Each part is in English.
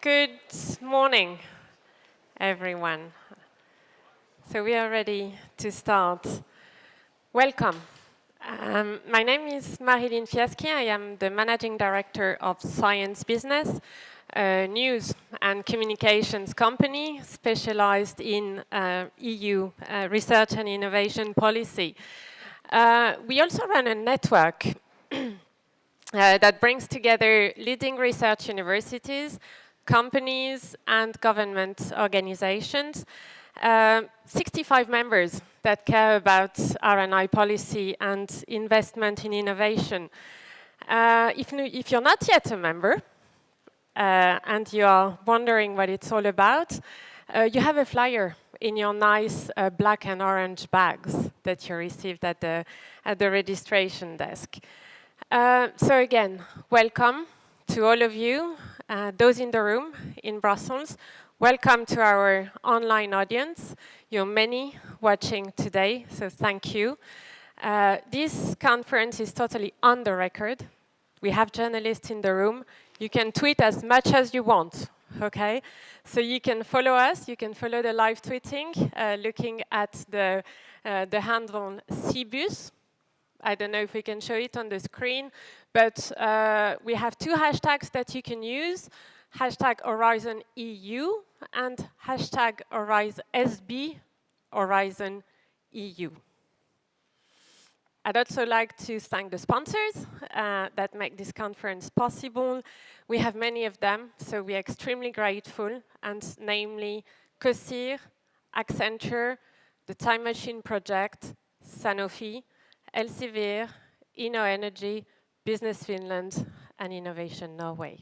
Good morning, everyone. So we are ready to start. Welcome. My name is Marilyn Fiaschi. I am the Managing Director of Science Business, a news and communications company specialized in EU research and innovation policy. We also run a network that brings together leading research universities, companies, and government organizations. 65 members that care about R&I policy and investment in innovation. If you're not yet a member, and you are wondering what it's all about, you have a flyer in your nice black and orange bags that you received at the registration desk. So again, welcome to all of you, those in the room in Brussels. Welcome to our online audience. You're many watching today, so thank you. This conference is totally on the record. We have journalists in the room. You can tweet as much as you want, okay? So you can follow us. You can follow the live tweeting, looking at the handle CBUS. I don't know if we can show it on the screen, but we have two hashtags that you can use, hashtag Horizon EU and hashtag Horizon SB, Horizon EU. I'd also like to thank the sponsors that make this conference possible. We have many of them, so we're extremely grateful, and namely COSIR, Accenture, the Time Machine Project, Sanofi, Elsevier, InnoEnergy, Business Finland, and Innovation Norway.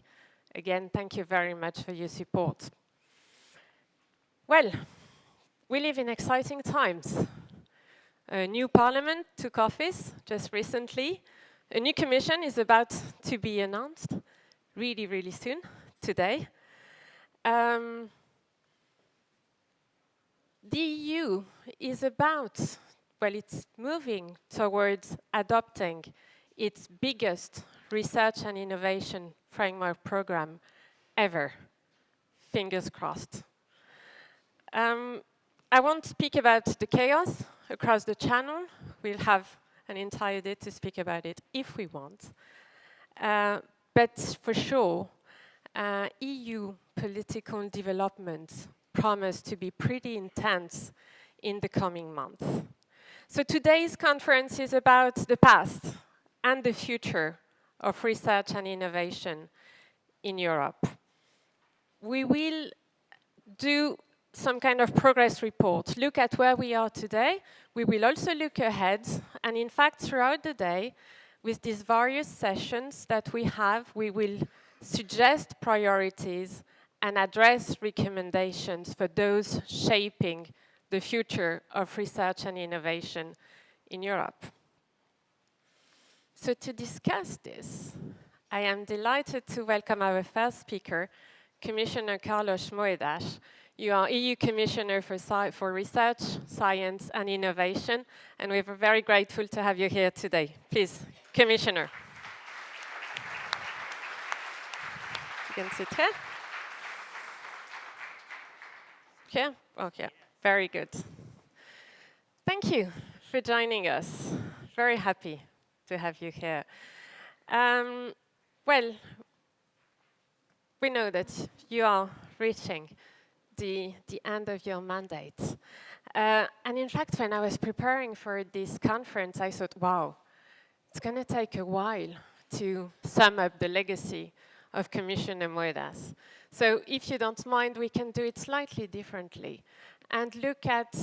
Again, thank you very much for your support. Well, we live in exciting times. A new parliament took office just recently. A new commission is about to be announced really, really soon, today. The EU is about, well, it's moving towards adopting its biggest research and innovation framework program ever. Fingers crossed. I won't speak about the chaos across the channel. We'll have an entire day to speak about it if we want. But for sure, EU political developments promise to be pretty intense in the coming months. So today's conference is about the past and the future of research and innovation in Europe. We will do some kind of progress report, look at where we are today. We will also look ahead, and in fact, throughout the day, with these various sessions that we have, we will suggest priorities and address recommendations for those shaping the future of research and innovation in Europe. So to discuss this, I am delighted to welcome our first speaker, Commissioner Carlos Moedas. You are EU Commissioner for Research, Science and Innovation, and we're very grateful to have you here today. Please, Commissioner. You can sit here. Here? Okay, very good. Thank you for joining us. Very happy to have you here. Well, we know that you are reaching the end of your mandate. And in fact, when I was preparing for this conference, I thought, wow, it's going to take a while to sum up the legacy of Commissioner Moedas. So if you don't mind, we can do it slightly differently and look at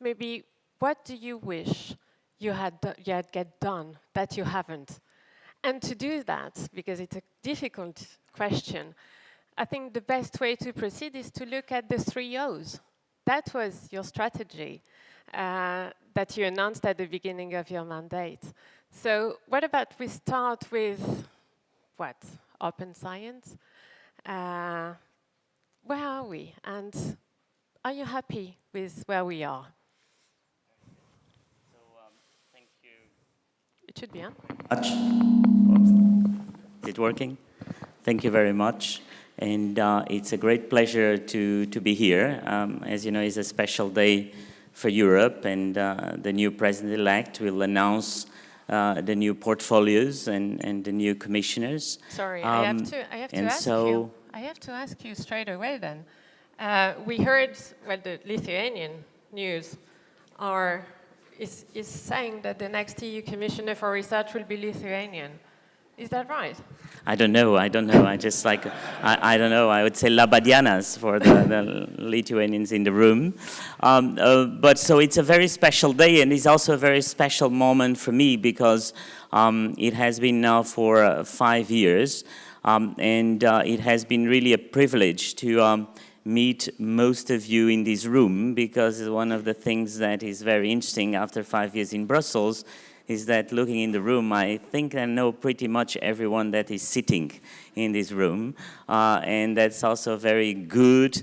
maybe what do you wish you had get done that you haven't. And to do that, because it's a difficult question, I think the best way to proceed is to look at the 3 O's. That was your strategy that you announced at the beginning of your mandate. So what about we start with, what, open science? Where are we? And are you happy with where we are? So, thank you. It should be on. Is it working? Thank you very much. and it's a great pleasure to be here. As you know, it's a special day for Europe, and the new president-elect will announce the new portfolios and the new commissioners. Sorry, I have to ask you straight away then. We heard, well, the Lithuanian news is saying that the next EU Commissioner for Research will be Lithuanian. Is that right? I don't know. I don't know. I just like, I don't know. I would say labadianas for the Lithuanians in the room. But so it's a very special day, and it's also a very special moment for me because it has been now for 5 years, and it has been really a privilege to meet most of you in this room, because one of the things that is very interesting after 5 years in Brussels is that looking in the room, I think I know pretty much everyone that is sitting in this room. And that's also a very good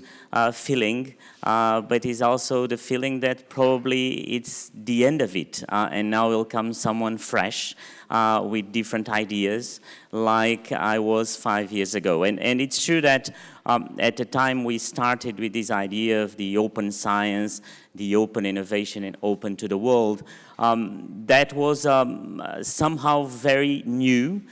feeling, but it's also the feeling that probably it's the end of it. And now will come someone fresh with different ideas like I was 5 years ago. And it's true that at the time we started with this idea of the open science, the open innovation and open to the world, that was somehow very new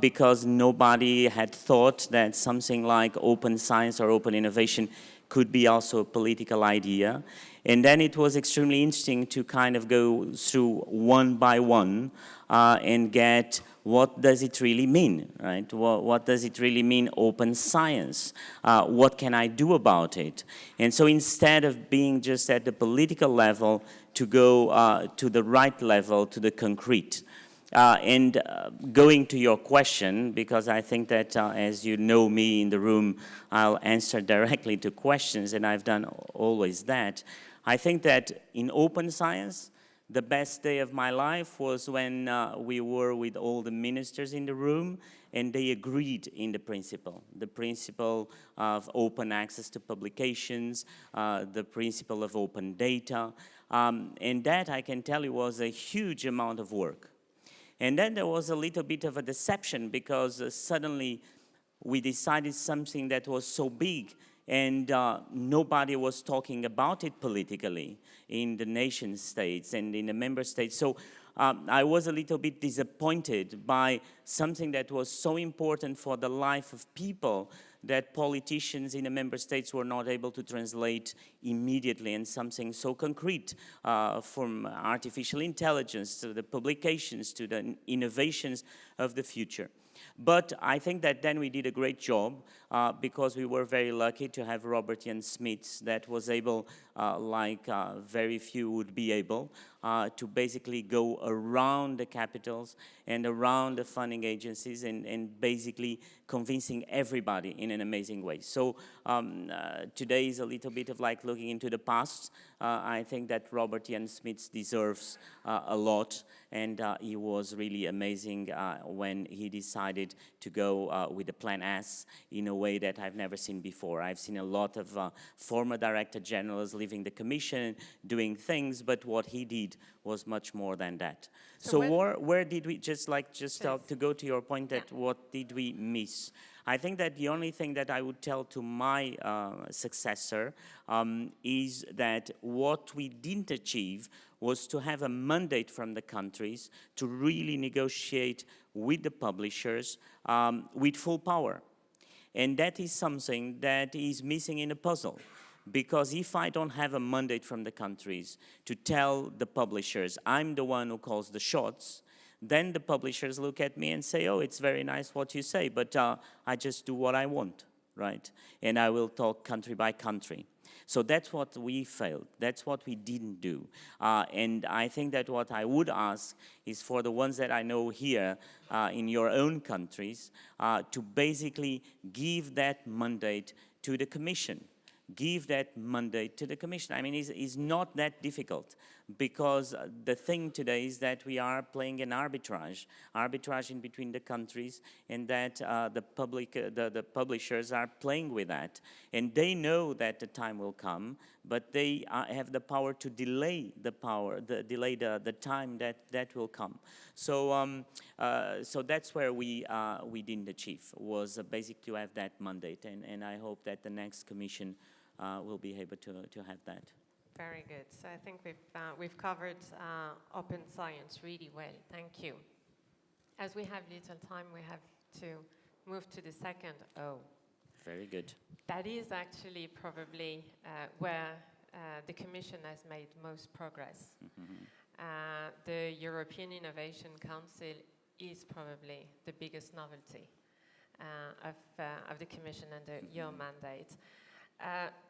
because nobody had thought that something like open science or open innovation could be also a political idea. And then it was extremely interesting to kind of go through one by one and get what does it really mean, right? What does it really mean, open science? What can I do about it? And so instead of being just at the political level, to go to the right level, to the concrete. And going to your question, because I think that as you know me in the room, I'll answer directly to questions, and I've done always that. I think that in open science, the best day of my life was when we were with all the ministers in the room, and they agreed in the principle of open access to publications, the principle of open data, and that, I can tell you, was a huge amount of work. And then there was a little bit of a deception, because suddenly we decided something that was so big, and nobody was talking about it politically in the nation states and in the member states. So I was a little bit disappointed by something that was so important for the life of people that politicians in the member states were not able to translate immediately, and something so concrete, from artificial intelligence to the publications to the innovations of the future. But I think that then we did a great job because we were very lucky to have Robert Jan Smits that was able, like very few would be able, to basically go around the capitals and around the funding agencies and basically convincing everybody in an amazing way. So today is a little bit of like looking into the past. I think that Robert Jan Smits deserves a lot, and he was really amazing when he decided to go with the Plan S in a way that I've never seen before. I've seen a lot of former director generals leaving the commission, doing things, but what he did was much more than that. So where did we, to go to your point, that what did we miss? I think that the only thing that I would tell to my successor is that what we didn't achieve was to have a mandate from the countries to really negotiate with the publishers with full power. And that is something that is missing in the puzzle. Because if I don't have a mandate from the countries to tell the publishers, I'm the one who calls the shots, then the publishers look at me and say, oh, it's very nice what you say, but I just do what I want, right? And I will talk country by country. So that's what we failed. That's what we didn't do. And I think that what I would ask is for the ones that I know here in your own countries to basically give that mandate to the Commission. Give that mandate to the Commission. I mean, it's not that difficult. because the thing today is that we are playing an arbitrage in between the countries, and that the publishers are playing with that. And they know that the time will come, but they have the power to delay the time that will come. So so that's where we didn't achieve, was basically to have that mandate, and I hope that the next commission will be able to have that. Very good. So I think we've covered open science really well. Thank you. As we have little time, we have to move to the second O. Very good. That is actually probably where the Commission has made most progress. The European Innovation Council is probably the biggest novelty of the Commission under your mandate.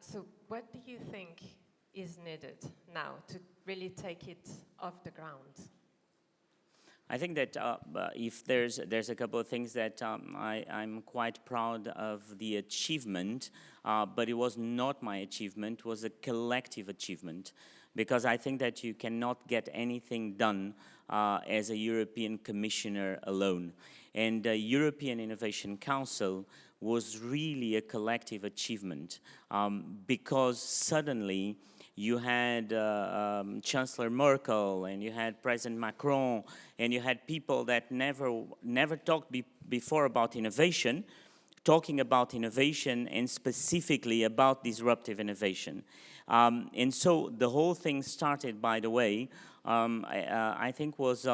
So what do you think is needed now to really take it off the ground? I think that if there's a couple of things that I'm quite proud of the achievement, but it was not my achievement, it was a collective achievement. Because I think that you cannot get anything done as a European Commissioner alone. And the European Innovation Council was really a collective achievement because suddenly you had Chancellor Merkel, and you had President Macron, and you had people that never talked before about innovation, talking about innovation and specifically about disruptive innovation. And so the whole thing started, by the way, I think was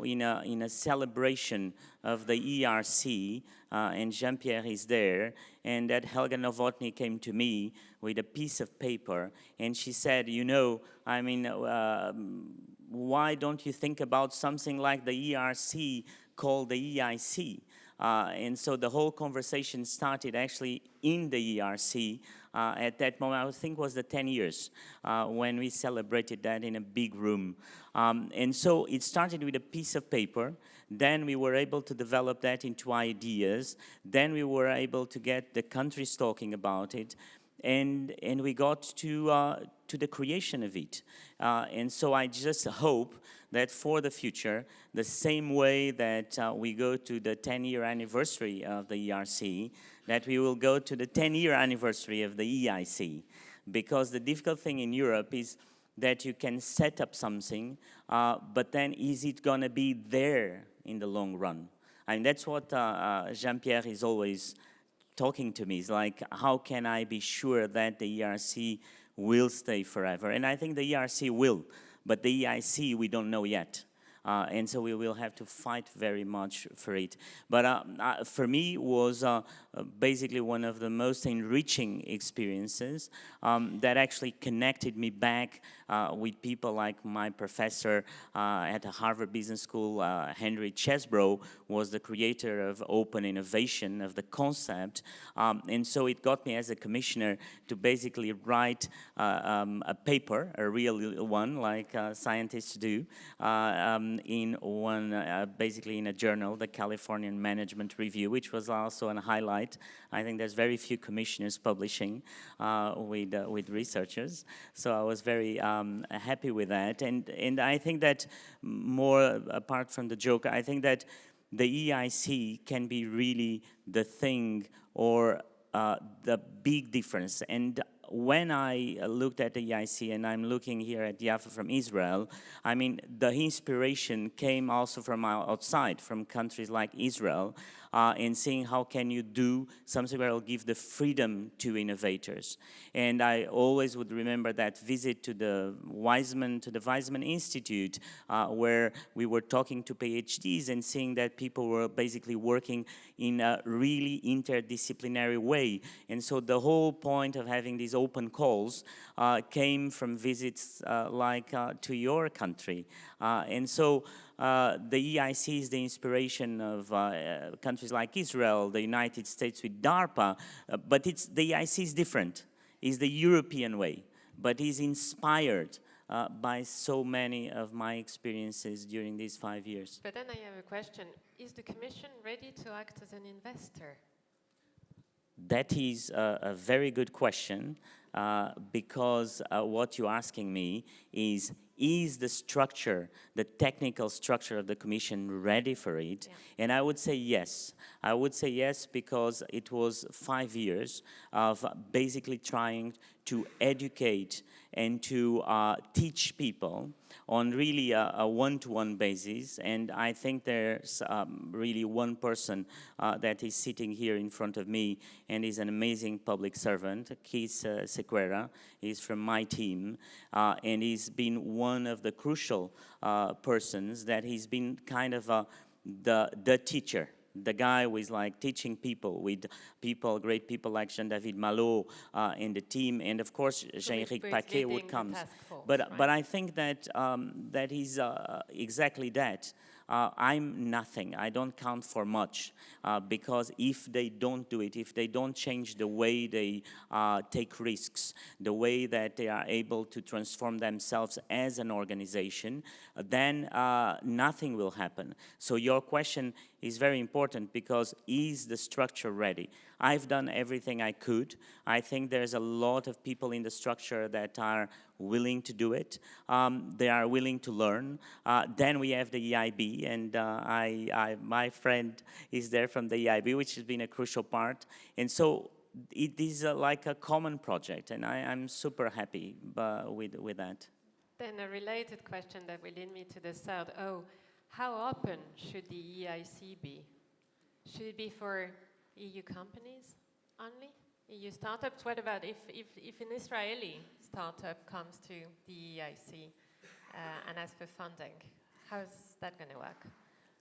in a celebration of the ERC, and Jean-Pierre is there, and that Helga Novotny came to me with a piece of paper, and she said, you know, I mean, why don't you think about something like the ERC called the EIC? And so the whole conversation started actually in the ERC at that moment. I think it was the 10 years when we celebrated that in a big room. And so it started with a piece of paper. Then we were able to develop that into ideas. Then we were able to get the countries talking about it. And we got to the creation of it. And so I just hope that for the future, the same way that we go to the 10-year anniversary of the ERC, that we will go to the 10-year anniversary of the EIC. Because the difficult thing in Europe is that you can set up something, but then is it going to be there in the long run? I mean, that's what Jean-Pierre is always talking to me. Is like, how can I be sure that the ERC will stay forever? And I think the ERC will, but the EIC we don't know yet. And so we will have to fight very much for it. But for me, it was basically one of the most enriching experiences that actually connected me back with people like my professor at the Harvard Business School, Henry Chesbrough, was the creator of open innovation, of the concept. And so it got me as a commissioner to basically write a paper, a real one, like scientists do, in one, basically in a journal, the Californian Management Review, which was also a highlight. I think there's very few commissioners publishing with researchers, so I was very happy with that. And I think that more apart from the joke, I think that the EIC can be really the thing or the big difference. And when I looked at the EIC, and I'm looking here at Yaffa from Israel, I mean, the inspiration came also from outside, from countries like Israel, in seeing how can you do something where will give the freedom to innovators. And I always would remember that visit to the Weizmann Institute, where we were talking to PhDs and seeing that people were basically working in a really interdisciplinary way. And so the whole point of having these open calls came from visits like to your country. And so the EIC is the inspiration of countries like Israel, the United States with DARPA, but the EIC is different. It's the European way, but is inspired by so many of my experiences during these 5 years. But then I have a question. Is the Commission ready to act as an investor? That is a very good question, because what you're asking me is is the structure, the technical structure of the Commission ready for it? Yeah. And I would say yes. I would say yes because it was 5 years of basically trying to educate and to teach people on really a one-to-one basis. And I think there's really one person that is sitting here in front of me and is an amazing public servant, Keith Sequeira. He's from my team, and he's been one of the crucial persons that he's been kind of the teacher. The guy who is like teaching people with people, great people like Jean-David Malo in the team, and of course Jean-Éric Paquet would come. But I think that that is exactly that. I'm nothing. I don't count for much because if they don't do it, if they don't change the way they take risks, the way that they are able to transform themselves as an organization, then nothing will happen. So your question is very important because is the structure ready? I've done everything I could. I think there's a lot of people in the structure that are willing to do it. They are willing to learn. Then we have the EIB, and my friend is there from the EIB, which has been a crucial part. And so it is like a common project, and I'm super happy with that. Then a related question that will lead me to the third. How open should the EIC be? Should it be for EU companies only? EU startups? What about if an Israeli startup comes to the EIC and asks for funding? How's that going to work?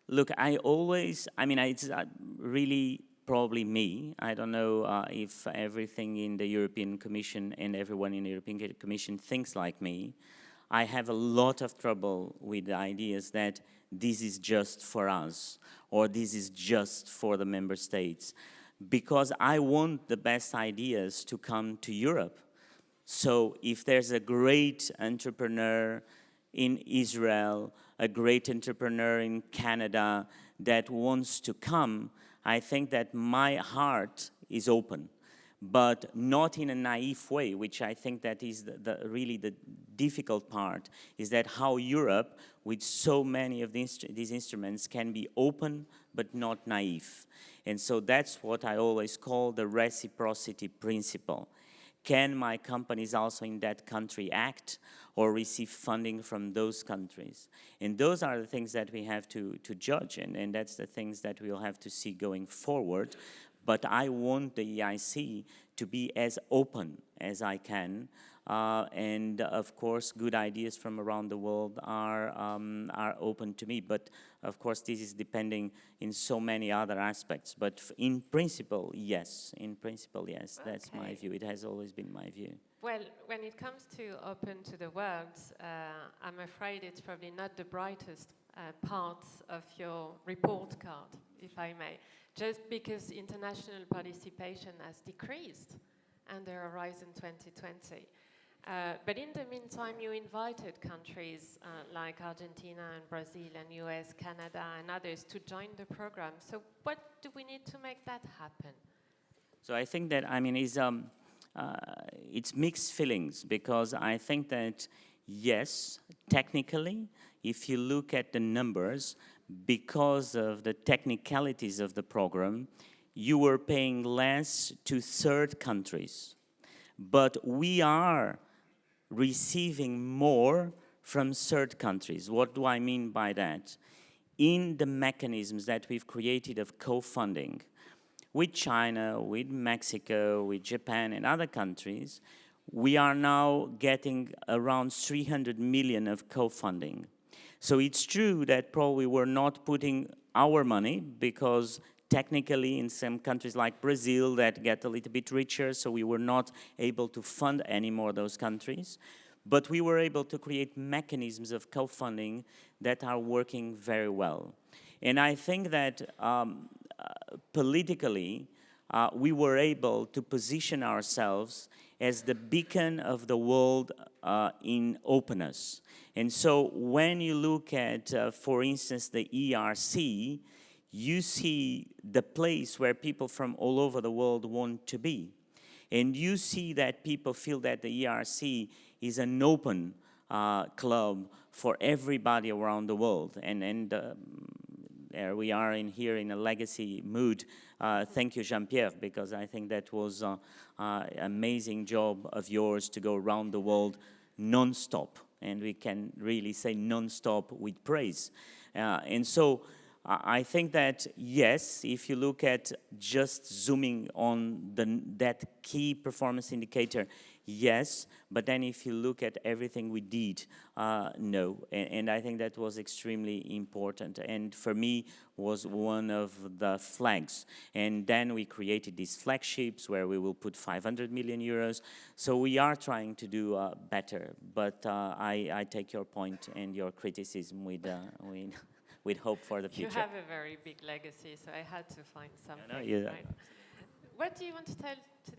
Look, it's really probably me. I don't know if everything in the European Commission and everyone in the European Commission thinks like me. I have a lot of trouble with the ideas that this is just for us or this is just for the member states, because I want the best ideas to come to Europe. So if there's a great entrepreneur in Israel, a great entrepreneur in Canada that wants to come, I think that my heart is open, but not in a naive way, which I think that is really the difficult part, is that how Europe, with so many of these instruments, can be open but not naive. And so that's what I always call the reciprocity principle. Can my companies also in that country act or receive funding from those countries? And those are the things that we have to judge, and that's the things that we'll have to see going forward. But I want the EIC to be as open as I can. And of course, good ideas from around the world are open to me. But of course, this is depending in so many other aspects. But in principle, yes. In principle, yes. Okay. That's my view. It has always been my view. Well, when it comes to open to the world, I'm afraid it's probably not the brightest part of your report card, if I may. Just because international participation has decreased under Horizon 2020. But in the meantime, you invited countries like Argentina and Brazil and US, Canada and others to join the program. So what do we need to make that happen? So I think that, it's mixed feelings, because I think that, yes, technically, if you look at the numbers, because of the technicalities of the program, you were paying less to third countries. But we are receiving more from third countries. What do I mean by that? In the mechanisms that we've created of co-funding with China, with Mexico, with Japan and other countries, we are now getting around 300 million of co-funding. So it's true that probably we're not putting our money, because technically in some countries like Brazil that get a little bit richer, so we were not able to fund any more those countries. But we were able to create mechanisms of co-funding that are working very well. And I think that politically, we were able to position ourselves as the beacon of the world in openness. And so when you look at, for instance, the ERC, you see the place where people from all over the world want to be. And you see that people feel that the ERC is an open club for everybody around the world. And there we are here in a legacy mood. Thank you, Jean-Pierre, because I think that was an amazing job of yours to go around the world non-stop. And we can really say non-stop with praise. And so I think that, yes, if you look at just zooming on that key performance indicator, yes, but then if you look at everything we did, no. And I think that was extremely important, and for me was one of the flags. And then we created these flagships where we will put 500 million euros. So we are trying to do better, but I take your point and your criticism with hope for the future. You have a very big legacy, so I had to find something. Right? What do you want to tell to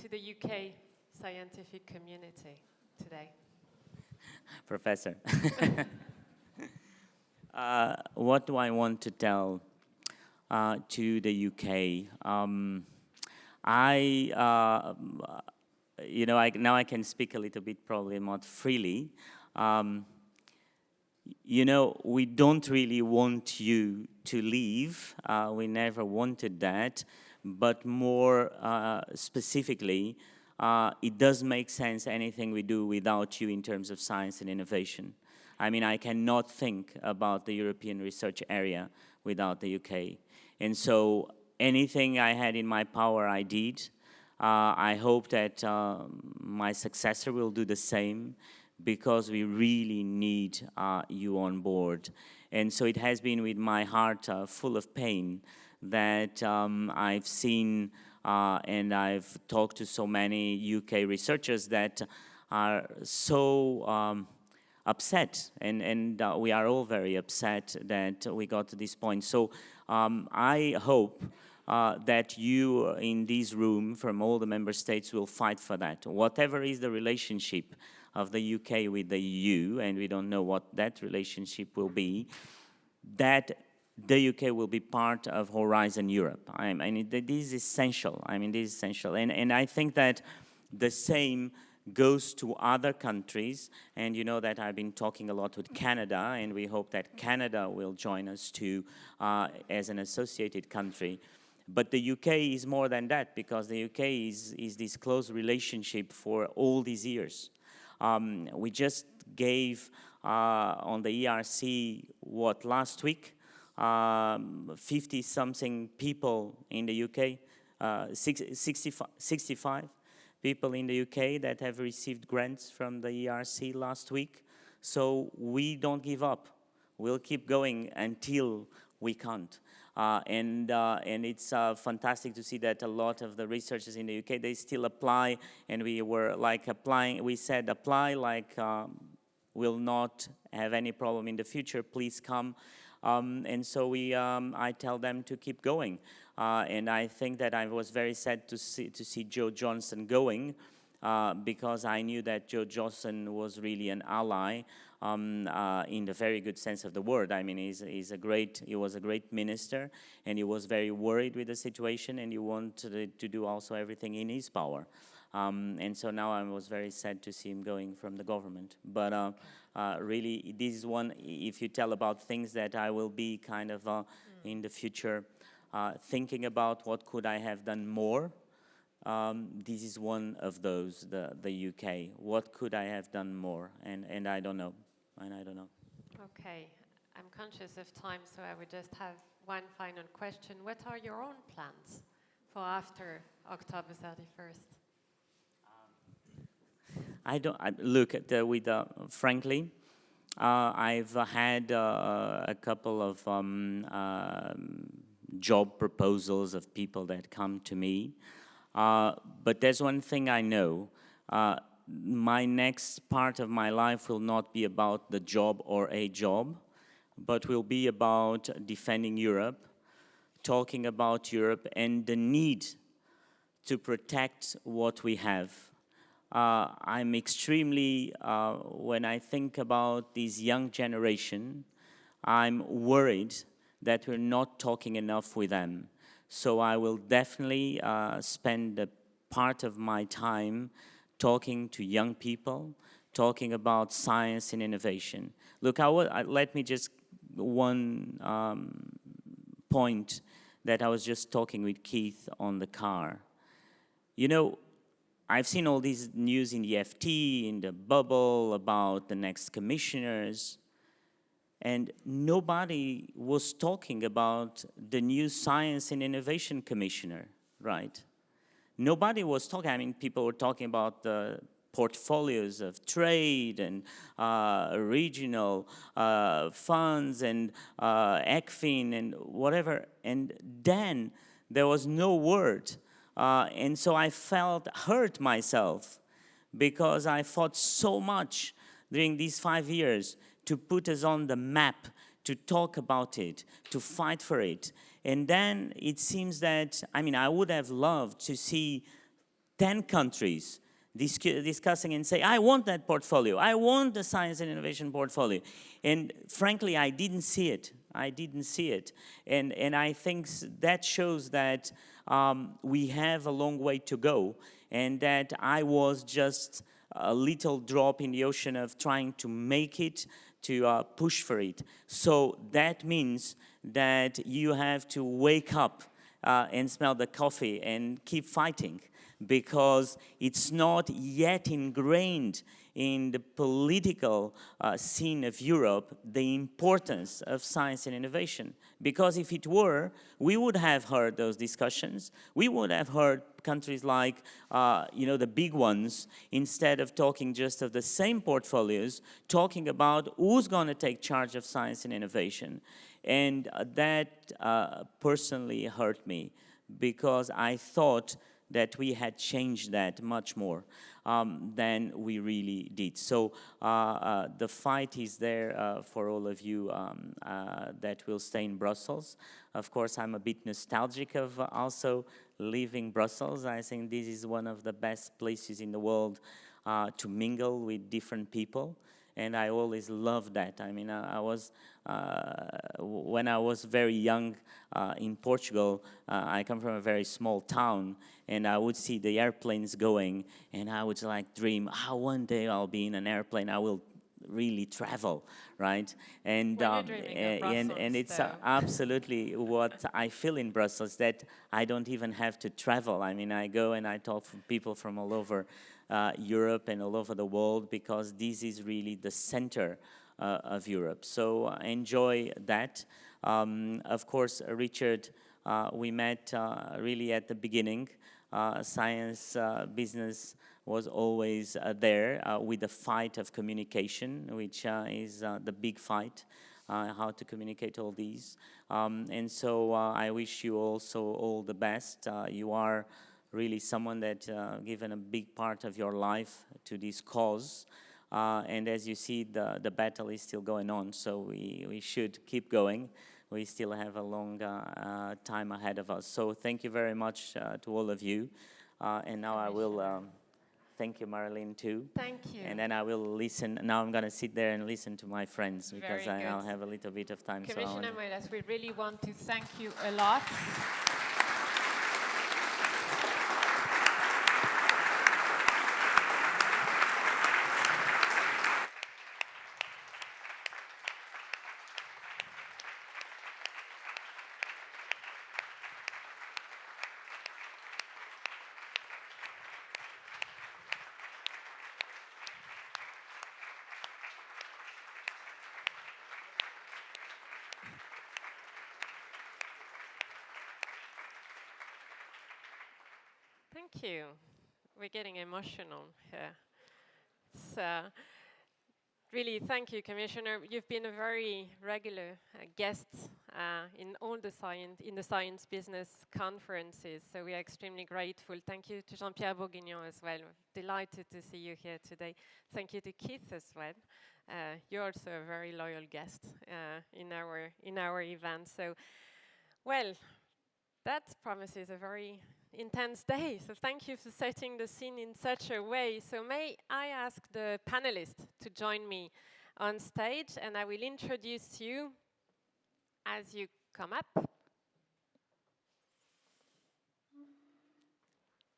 the UK scientific community today? Professor. What do I want to tell to the UK? Now I can speak a little bit probably more freely. We don't really want you to leave. We never wanted that. But more specifically, it does make sense anything we do without you in terms of science and innovation. I mean, I cannot think about the European research area without the UK. And so anything I had in my power, I did. I hope that my successor will do the same, because we really need you on board. And so it has been with my heart full of pain that I've seen and I've talked to so many UK researchers that are so upset, and we are all very upset that we got to this point. So I hope that you in this room from all the member states will fight for that. Whatever is the relationship of the UK with the EU, and we don't know what that relationship will be, that the UK will be part of Horizon Europe. I mean, this is essential. And I think that the same goes to other countries, and you know that I've been talking a lot with Canada, and we hope that Canada will join us too as an associated country. But the UK is more than that, because the UK is this close relationship for all these years. We just gave on the ERC, last week, 50-something people in the UK, 65 people in the UK that have received grants from the ERC last week. So we don't give up. We'll keep going until we can't. And it's fantastic to see that a lot of the researchers in the UK, they still apply, and we were like applying, we said apply like we'll not have any problem in the future, please come. And so I tell them to keep going. And I think that I was very sad to see Joe Johnson going, because I knew that Joe Johnson was really an ally in the very good sense of the word. I mean, he was a great minister, and he was very worried with the situation, and he wanted to do also everything in his power. And so now I was very sad to see him going from the government. But really, this is one, if you tell about things that I will be kind of in the future thinking about what could I have done more. This is one of those, the UK. What could I have done more? And I don't know. Okay, I'm conscious of time, so I would just have one final question. What are your own plans for after October 31st? Frankly, I've had a couple of job proposals of people that come to me. But there's one thing I know. My next part of my life will not be about the job or a job, but will be about defending Europe, talking about Europe and the need to protect what we have. I'm extremely, when I think about this young generation, I'm worried that we're not talking enough with them. So I will definitely spend a part of my time talking to young people, talking about science and innovation. Look, let me just one point that I was just talking with Keith on the car. You know, I've seen all these news in the FT, in the bubble about the next commissioners, and nobody was talking about the new Science and Innovation Commissioner, right? Nobody was talking, I mean, people were talking about the portfolios of trade and regional funds and ECFIN and whatever, and then there was no word. And so I felt hurt myself because I fought so much during these 5 years to put us on the map, to talk about it, to fight for it. And then it seems that, I mean, I would have loved to see 10 countries discussing and say, I want that portfolio. I want the science and innovation portfolio. And frankly, I didn't see it. I didn't see it. And I think that shows that we have a long way to go, and that I was just a little drop in the ocean of trying to make it, to push for it. So that means that you have to wake up and smell the coffee and keep fighting, because it's not yet ingrained in the political scene of Europe, the importance of science and innovation. Because if it were, we would have heard those discussions. We would have heard countries like, the big ones, instead of talking just of the same portfolios, talking about who's going to take charge of science and innovation. And that personally hurt me, because I thought that we had changed that much more than we really did. So the fight is there for all of you that will stay in Brussels. Of course, I'm a bit nostalgic of also leaving Brussels. I think this is one of the best places in the world to mingle with different people. And I always loved that. I mean, when I was very young in Portugal, I come from a very small town, and I would see the airplanes going, and I would like dream, one day I'll be in an airplane, I will really travel, right? And and it's absolutely what I feel in Brussels, that I don't even have to travel. I mean, I go and I talk to people from all over Europe and all over the world, because this is really the center of Europe. So enjoy that. Of course, Richard, we met really at the beginning. Science, business was always there with the fight of communication, which is the big fight, how to communicate all these. And so I wish you also all the best. You are really someone that given a big part of your life to this cause. And as you see, the battle is still going on, so we should keep going. We still have a long time ahead of us. So thank you very much to all of you. And now I will thank you, Marilyn, too. Thank you. And then I will listen. Now I'm going to sit there and listen to my friends, because I'll have a little bit of time. Commissioner Moedas, we really want to thank you a lot. Thank you. We're getting emotional here. So, really, thank you, Commissioner. You've been a very regular guest in all the science business conferences, so we are extremely grateful. Thank you to Jean-Pierre Bourguignon as well. We're delighted to see you here today. Thank you to Keith as well. You're also a very loyal guest in our event. So, well, that promises a very intense day. So thank you for setting the scene in such a way. So may I ask the panelists to join me on stage, and I will introduce you as you come up.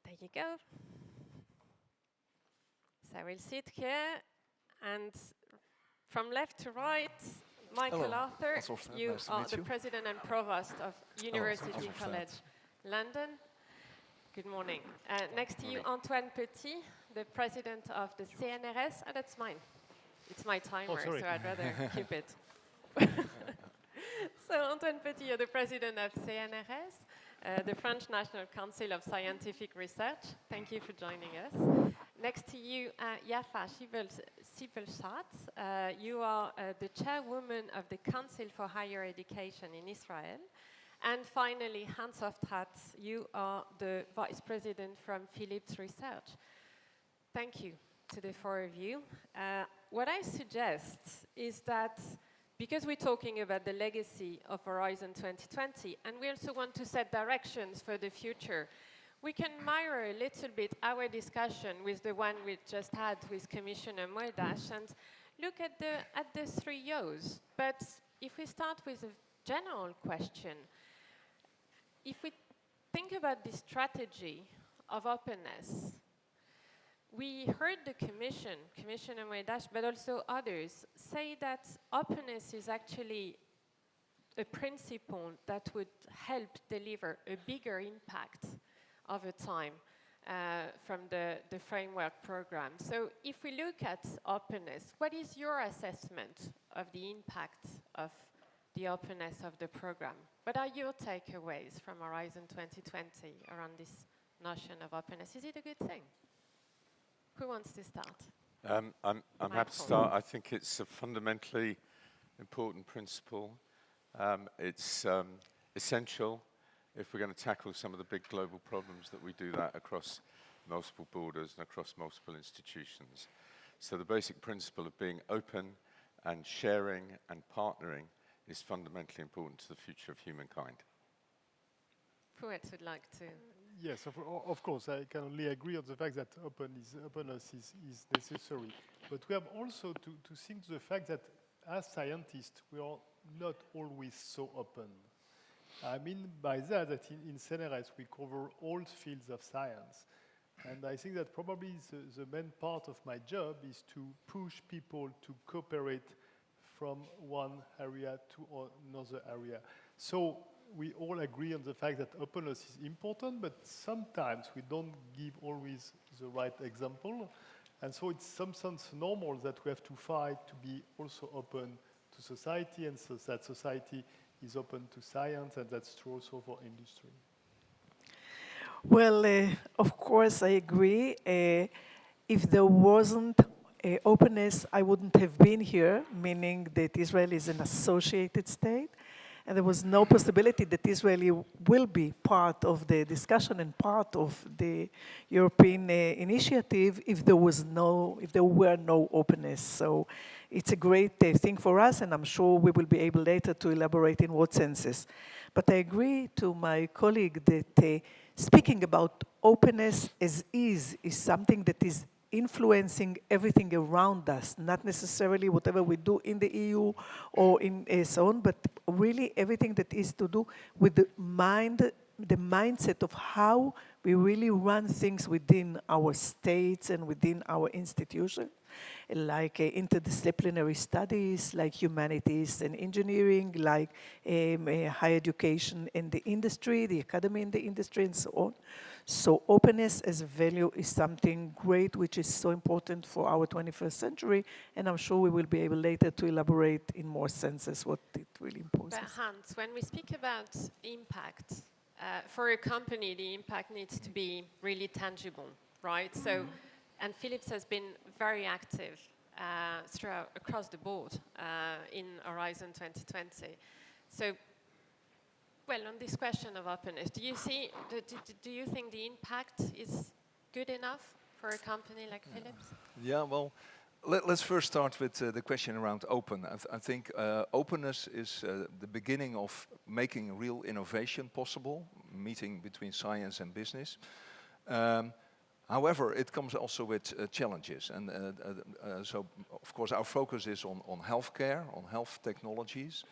There you go. So I will sit here. And from left to right, Michael Hello. Arthur, That's Hofstraat. you Nice to are meet the you. President and Provost of University Hofstraat. College London. Good morning. Next to you, Antoine Petit, the President of the CNRS. Oh, that's mine. It's my timer, so I'd rather keep it. So Antoine Petit, you're the President of CNRS, the French National Council of Scientific Research. Thank you for joining us. Next to you, Yaffa Zilbershats. You are the Chairwoman of the Council for Higher Education in Israel. And finally, Hofstraat, you are the Vice President from Philips Research. Thank you to the four of you. What I suggest is that because we're talking about the legacy of Horizon 2020, and we also want to set directions for the future, we can mirror a little bit our discussion with the one we just had with Commissioner Moedas and look at the 3 Yo's. But if we start with a general question, if we think about the strategy of openness, we heard the Commissioner Moedas, but also others, say that openness is actually a principle that would help deliver a bigger impact over time from the framework program. So if we look at openness, what is your assessment of the impact of the openness of the program? What are your takeaways from Horizon 2020 around this notion of openness? Is it a good thing? Who wants to start? I'm happy to start. I think it's a fundamentally important principle. It's essential if we're going to tackle some of the big global problems that we do that across multiple borders and across multiple institutions. So the basic principle of being open and sharing and partnering is fundamentally important to the future of humankind. Provost would like to. Yes, of course, I can only agree on the fact that openness is necessary. But we have also to think to the fact that as scientists, we are not always so open. I mean by that in CNRS we cover all fields of science. And I think that probably the main part of my job is to push people to cooperate from one area to another area. So we all agree on the fact that openness is important, but sometimes we don't give always the right example. And so it's some sense normal that we have to fight to be also open to society, and so that society is open to science, and that's true also for industry. Well, of course, I agree. If there wasn't openness, I wouldn't have been here, meaning that Israel is an associated state. And there was no possibility that Israel will be part of the discussion and part of the European initiative if there were no openness. So it's a great thing for us, and I'm sure we will be able later to elaborate in what senses. But I agree to my colleague that speaking about openness as is something that is influencing everything around us, not necessarily whatever we do in the EU or in so on, but really everything that is to do with the mindset of how we really run things within our states and within our institutions, like interdisciplinary studies, like humanities and engineering, like higher education in the industry, the academy in the industry, and so on. So openness as a value is something great, which is so important for our 21st century, and I'm sure we will be able later to elaborate in more senses what it really imposes. But Hans, when we speak about impact, for a company, the impact needs to be really tangible, right? So, and Philips has been very active across the board in Horizon 2020. So, well, on this question of openness, do you think the impact is good enough for a company like Philips? Yeah, well, let's first start with the question around open. I think openness is the beginning of making real innovation possible, meeting between science and business. However, it comes also with challenges. And so, of course, our focus is on healthcare, on health technologies.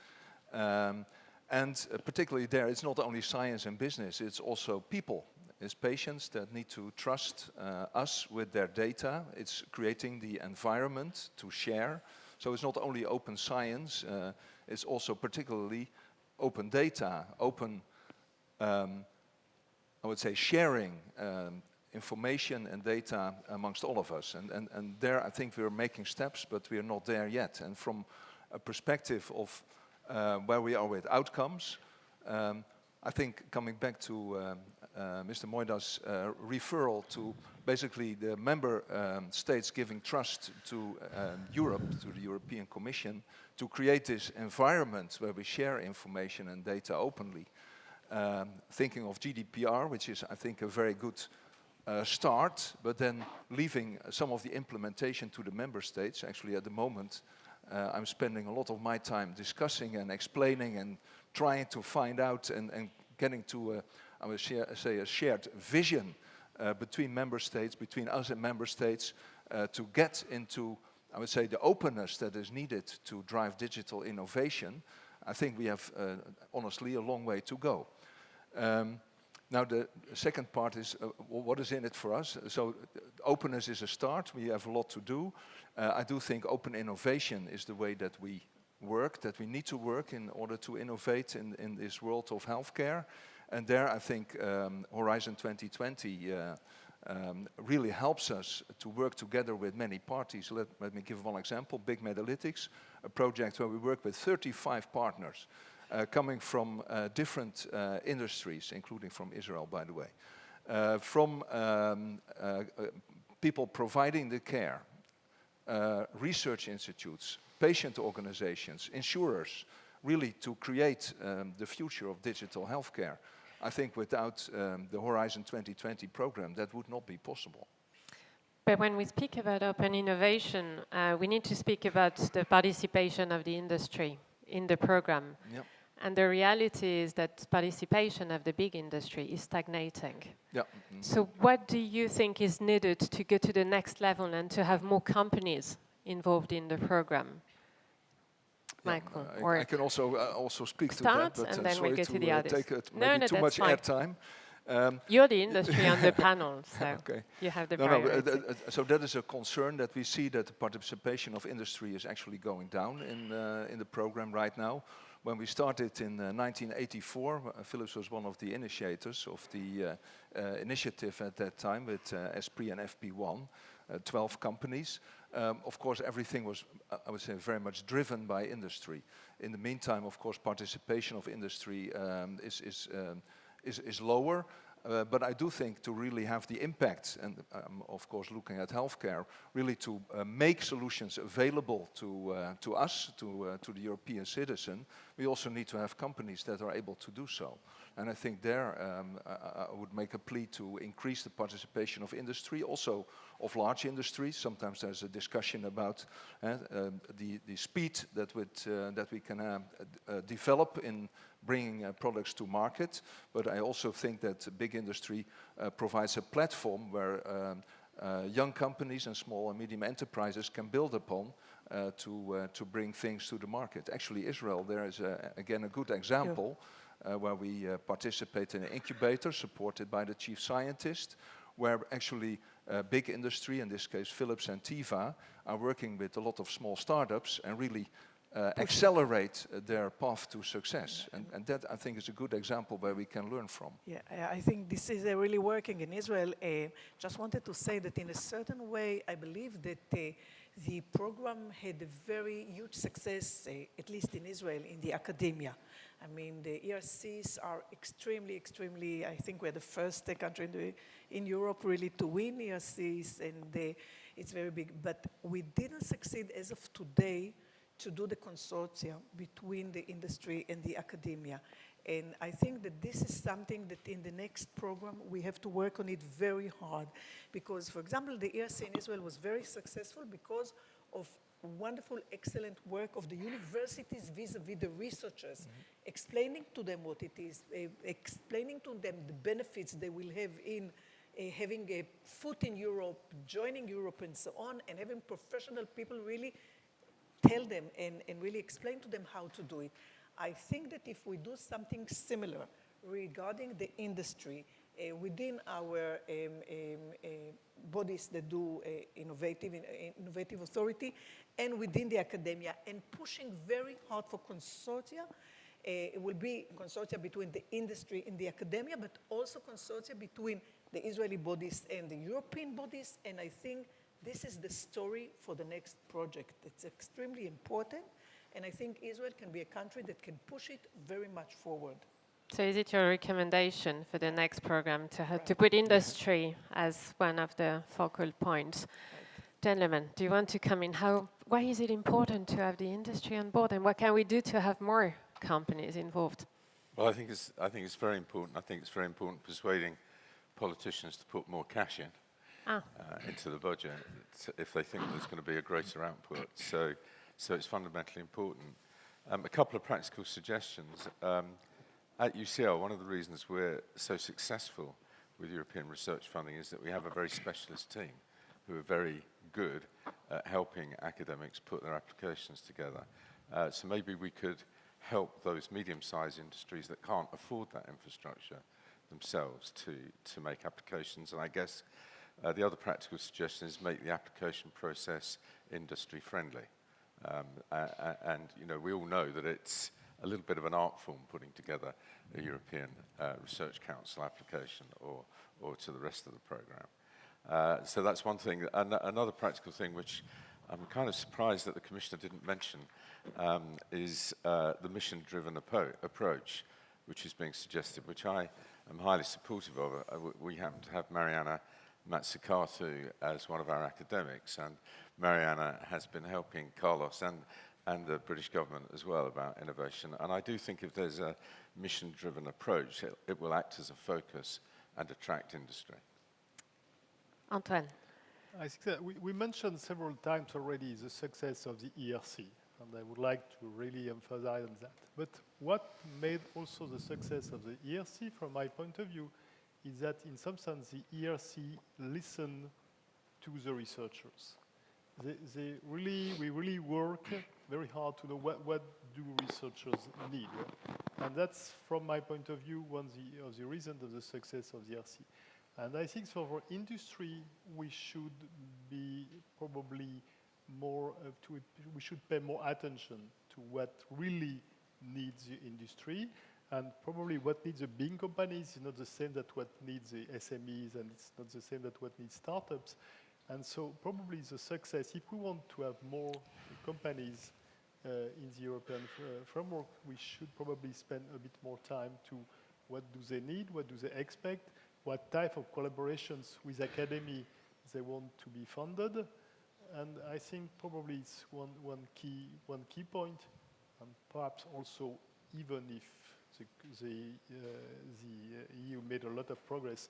And particularly there, it's not only science and business, it's also people. It's patients that need to trust us with their data. It's creating the environment to share. So it's not only open science, it's also particularly open data, open, I would say, sharing information and data amongst all of us. And there I think we're making steps, but we are not there yet. And from a perspective of where we are with outcomes, I think coming back to Mr. Moedas' referral to basically the member states giving trust to Europe, to the European Commission, to create this environment where we share information and data openly. Thinking of GDPR, which is, I think, a very good start, but then leaving some of the implementation to the member states. Actually, at the moment, I'm spending a lot of my time discussing and explaining and trying to find out and getting to, I would say, a shared vision between member states, between us and member states, to get into, I would say, the openness that is needed to drive digital innovation. I think we have, honestly, a long way to go. Now, the second part is, what is in it for us? So openness is a start. We have a lot to do. I do think open innovation is the way that we work, that we need to work in order to innovate in this world of healthcare. And there, I think Horizon 2020 really helps us to work together with many parties. Let me give one example, Big Metalytics, a project where we work with 35 partners coming from different industries, including from Israel, by the way. From people providing the care, research institutes, patient organizations, insurers, really to create the future of digital healthcare. I think without the Horizon 2020 program, that would not be possible. But when we speak about open innovation, we need to speak about the participation of the industry in the program. Yep. And the reality is that participation of the big industry is stagnating. Yeah. So what do you think is needed to go to the next level and to have more companies involved in the program? Michael, or I can also speak to start, that, but and then sorry we'll get to the to others. take No, too much airtime. You're the industry on the panel, so okay. You have the No, priority. so that is a concern that we see that the participation of industry is actually going down in the program right now. When we started in 1984, Philips was one of the initiators of the initiative at that time with ESPRI and FP1, 12 companies. Of course, everything was, I would say, very much driven by industry. In the meantime, of course, participation of industry is lower. But I do think to really have the impact, and of course looking at healthcare, really to make solutions available to us, to the European citizen, we also need to have companies that are able to do so. And I think there I would make a plea to increase the participation of industry, also of large industries. Sometimes there's a discussion about the speed that we can develop in bringing products to market, but I also think that big industry provides a platform where young companies and small and medium enterprises can build upon to bring things to the market. Actually, Israel, there is again a good example where we participate in an incubator supported by the chief scientist, where actually big industry, in this case Philips and Teva, are working with a lot of small startups and really accelerate their path to success. And that, I think, is a good example where we can learn from. Yeah, I think this is really working in Israel. Just wanted to say that in a certain way, I believe that the program had a very huge success, at least in Israel, in the academia. I mean, the ERCs are extremely, I think we're the first country in Europe really to win ERCs, and it's very big. But we didn't succeed as of today to do the consortia between the industry and the academia. And I think that this is something that in the next program we have to work on it very hard. Because, for example, the ERC in Israel was very successful because of wonderful, excellent work of the universities vis-a-vis the researchers, explaining to them what it is, explaining to them the benefits they will have in having a foot in Europe, joining Europe and so on, and having professional people really tell them and really explain to them how to do it. I think that if we do something similar regarding the industry, within our bodies that do innovative authority, and within the academia, and pushing very hard for consortia. It will be consortia between the industry and the academia, but also consortia between the Israeli bodies and the European bodies, and I think this is the story for the next project. It's extremely important, and I think Israel can be a country that can push it very much forward. So is it your recommendation for the next program to have to put industry as one of the focal points? Right. Gentlemen, do you want to come in? Why is it important to have the industry on board, and what can we do to have more companies involved? Well, I think it's very important. I think it's very important persuading politicians to put more cash in into the budget if they think there's going to be a greater output. So it's fundamentally important. A couple of practical suggestions. At UCL, one of the reasons we're so successful with European research funding is that we have a very specialist team who are very good at helping academics put their applications together. So maybe we could help those medium-sized industries that can't afford that infrastructure themselves to make applications. And I guess the other practical suggestion is make the application process industry-friendly. And you know, we all know that it's a little bit of an art form putting together a European Research Council application or to the rest of the program. So that's one thing. Another practical thing, which I'm kind of surprised that the Commissioner didn't mention, is the mission-driven approach, which is being suggested, which I am highly supportive of. We happen to have Mariana Matsukatu as one of our academics, and Mariana has been helping Carlos and the British government as well about innovation. And I do think if there's a mission-driven approach, it will act as a focus and attract industry. Antoine. I think that we mentioned several times already the success of the ERC, and I would like to really emphasize on that. But what made also the success of the ERC, from my point of view, is that in some sense the ERC listened to the researchers. We really work very hard to know what do researchers need. And that's, from my point of view, one of the reasons of the success of the ERC. And I think for industry, we should be probably more we should pay more attention to what really needs the industry, and probably what needs the big companies is not the same that what needs the SMEs, and it's not the same that what needs startups. And so probably the success, if we want to have more companies in the European framework, we should probably spend a bit more time to what do they need, what do they expect, what type of collaborations with academy they want to be funded. And I think probably it's one key point, and perhaps also even if the EU made a lot of progress,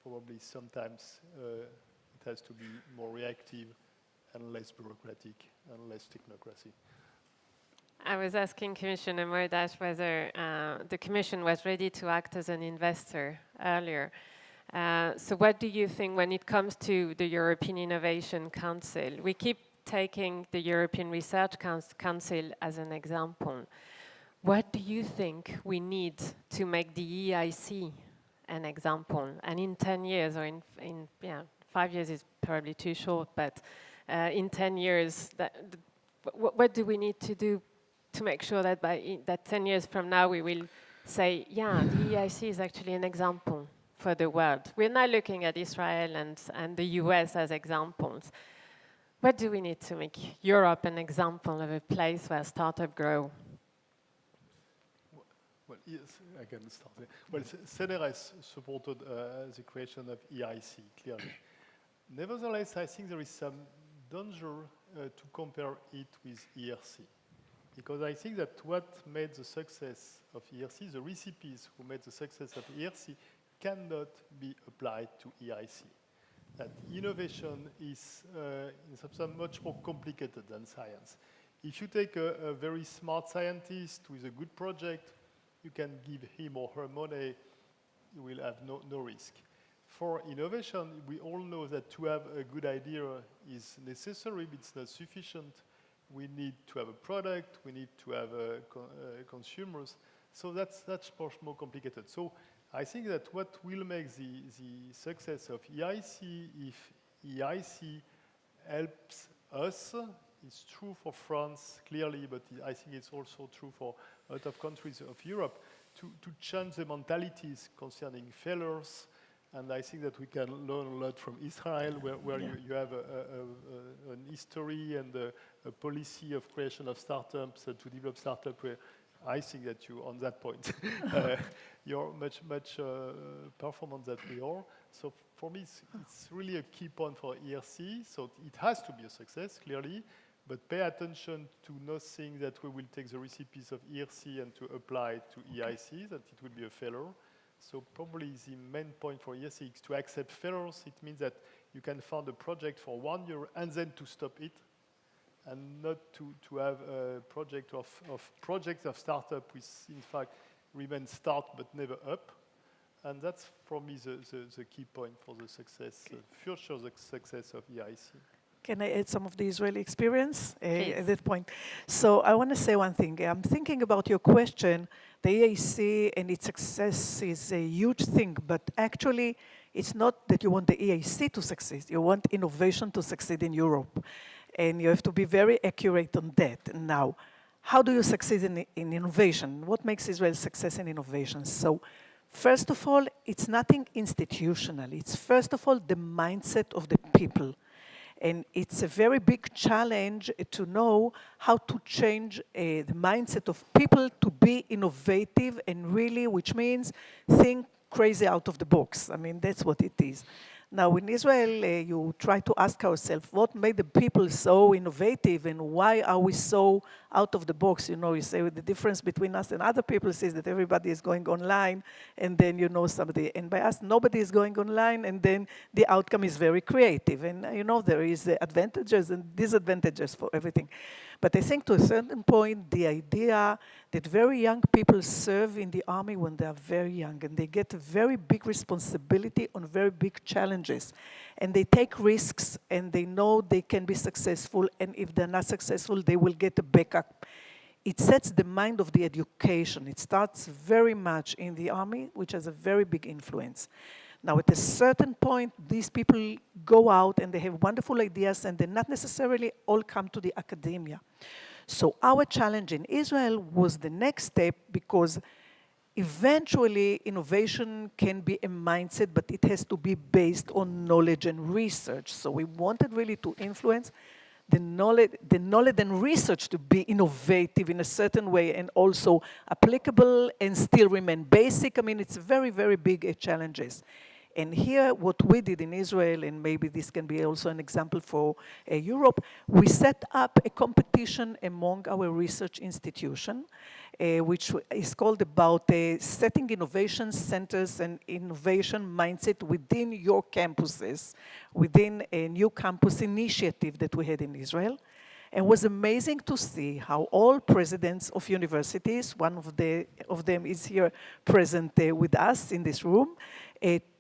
probably sometimes it has to be more reactive and less bureaucratic and less technocracy. I was asking Commissioner Moedas whether the Commission was ready to act as an investor earlier. So what do you think when it comes to the European Innovation Council? We keep taking the European Research Council as an example. What do you think we need to make the EIC an example? And in 10 years, or in 5 years is probably too short, but in 10 years, what do we need to do to make sure that that 10 years from now we will say, yeah, the EIC is actually an example for the world. We're now looking at Israel and the US as examples. What do we need to make Europe an example of a place where startups grow? Well, yes, I can start there. Well, CNRS supported the creation of EIC, clearly. Nevertheless, I think there is some danger to compare it with ERC. Because I think that what made the success of ERC, the recipes who made the success of ERC, cannot be applied to EIC. That innovation is in some sense much more complicated than science. If you take a very smart scientist with a good project, you can give him or her money, you will have no risk. For innovation, we all know that to have a good idea is necessary, but it's not sufficient. We need to have a product, we need to have consumers. So that's much more complicated. So I think that what will make the success of EIC, if EIC helps us, it's true for France clearly, but I think it's also true for a lot of countries of Europe, to change the mentalities concerning failures. And I think that we can learn a lot from Israel, where you have an history and a policy of creation of startups and to develop startups where I think that you, on that point, you're much performant than we are. So for me, it's really a key point for ERC. So it has to be a success, clearly, but pay attention to not think that we will take the recipes of ERC and to apply it to EIC, that it will be a failure. So probably the main point for ERC is to accept failures. It means that you can fund a project for 1 year and then to stop it, and not to have a project of startup which in fact remain start but never up. And that's for me the key point for the success, future success of EIC. Can I add some of the Israeli experience at that point? So I want to say one thing. I'm thinking about your question. The EIC and its success is a huge thing, but actually it's not that you want the EIC to succeed. You want innovation to succeed in Europe. And you have to be very accurate on that. Now, how do you succeed in innovation? What makes Israel success in innovation? So first of all, it's nothing institutional. It's first of all the mindset of the people. And it's a very big challenge to know how to change the mindset of people to be innovative and really, which means think crazy out of the box. I mean, that's what it is. Now, in Israel, you try to ask ourselves, what made the people so innovative and why are we so out of the box? You know, you say the difference between us and other people is that everybody is going online and then you know somebody. And by us, nobody is going online and then the outcome is very creative. And you know, there is advantages and disadvantages for everything. But I think to a certain point, the idea that very young people serve in the army when they are very young and they get a very big responsibility on very big challenges. And they take risks and they know they can be successful, and if they're not successful, they will get a backup. It sets the mind of the education. It starts very much in the army, which has a very big influence. Now, at a certain point, these people go out and they have wonderful ideas and they not necessarily all come to the academia. So our challenge in Israel was the next step, because eventually innovation can be a mindset, but it has to be based on knowledge and research. So we wanted really to influence the knowledge and research to be innovative in a certain way and also applicable and still remain basic. I mean, it's very, very big challenges. And here, what we did in Israel, and maybe this can be also an example for Europe, we set up a competition among our research institution, which is called about setting innovation centers and innovation mindset within your campuses, within a new campus initiative that we had in Israel. And it was amazing to see how all presidents of universities, one of them is here present with us in this room,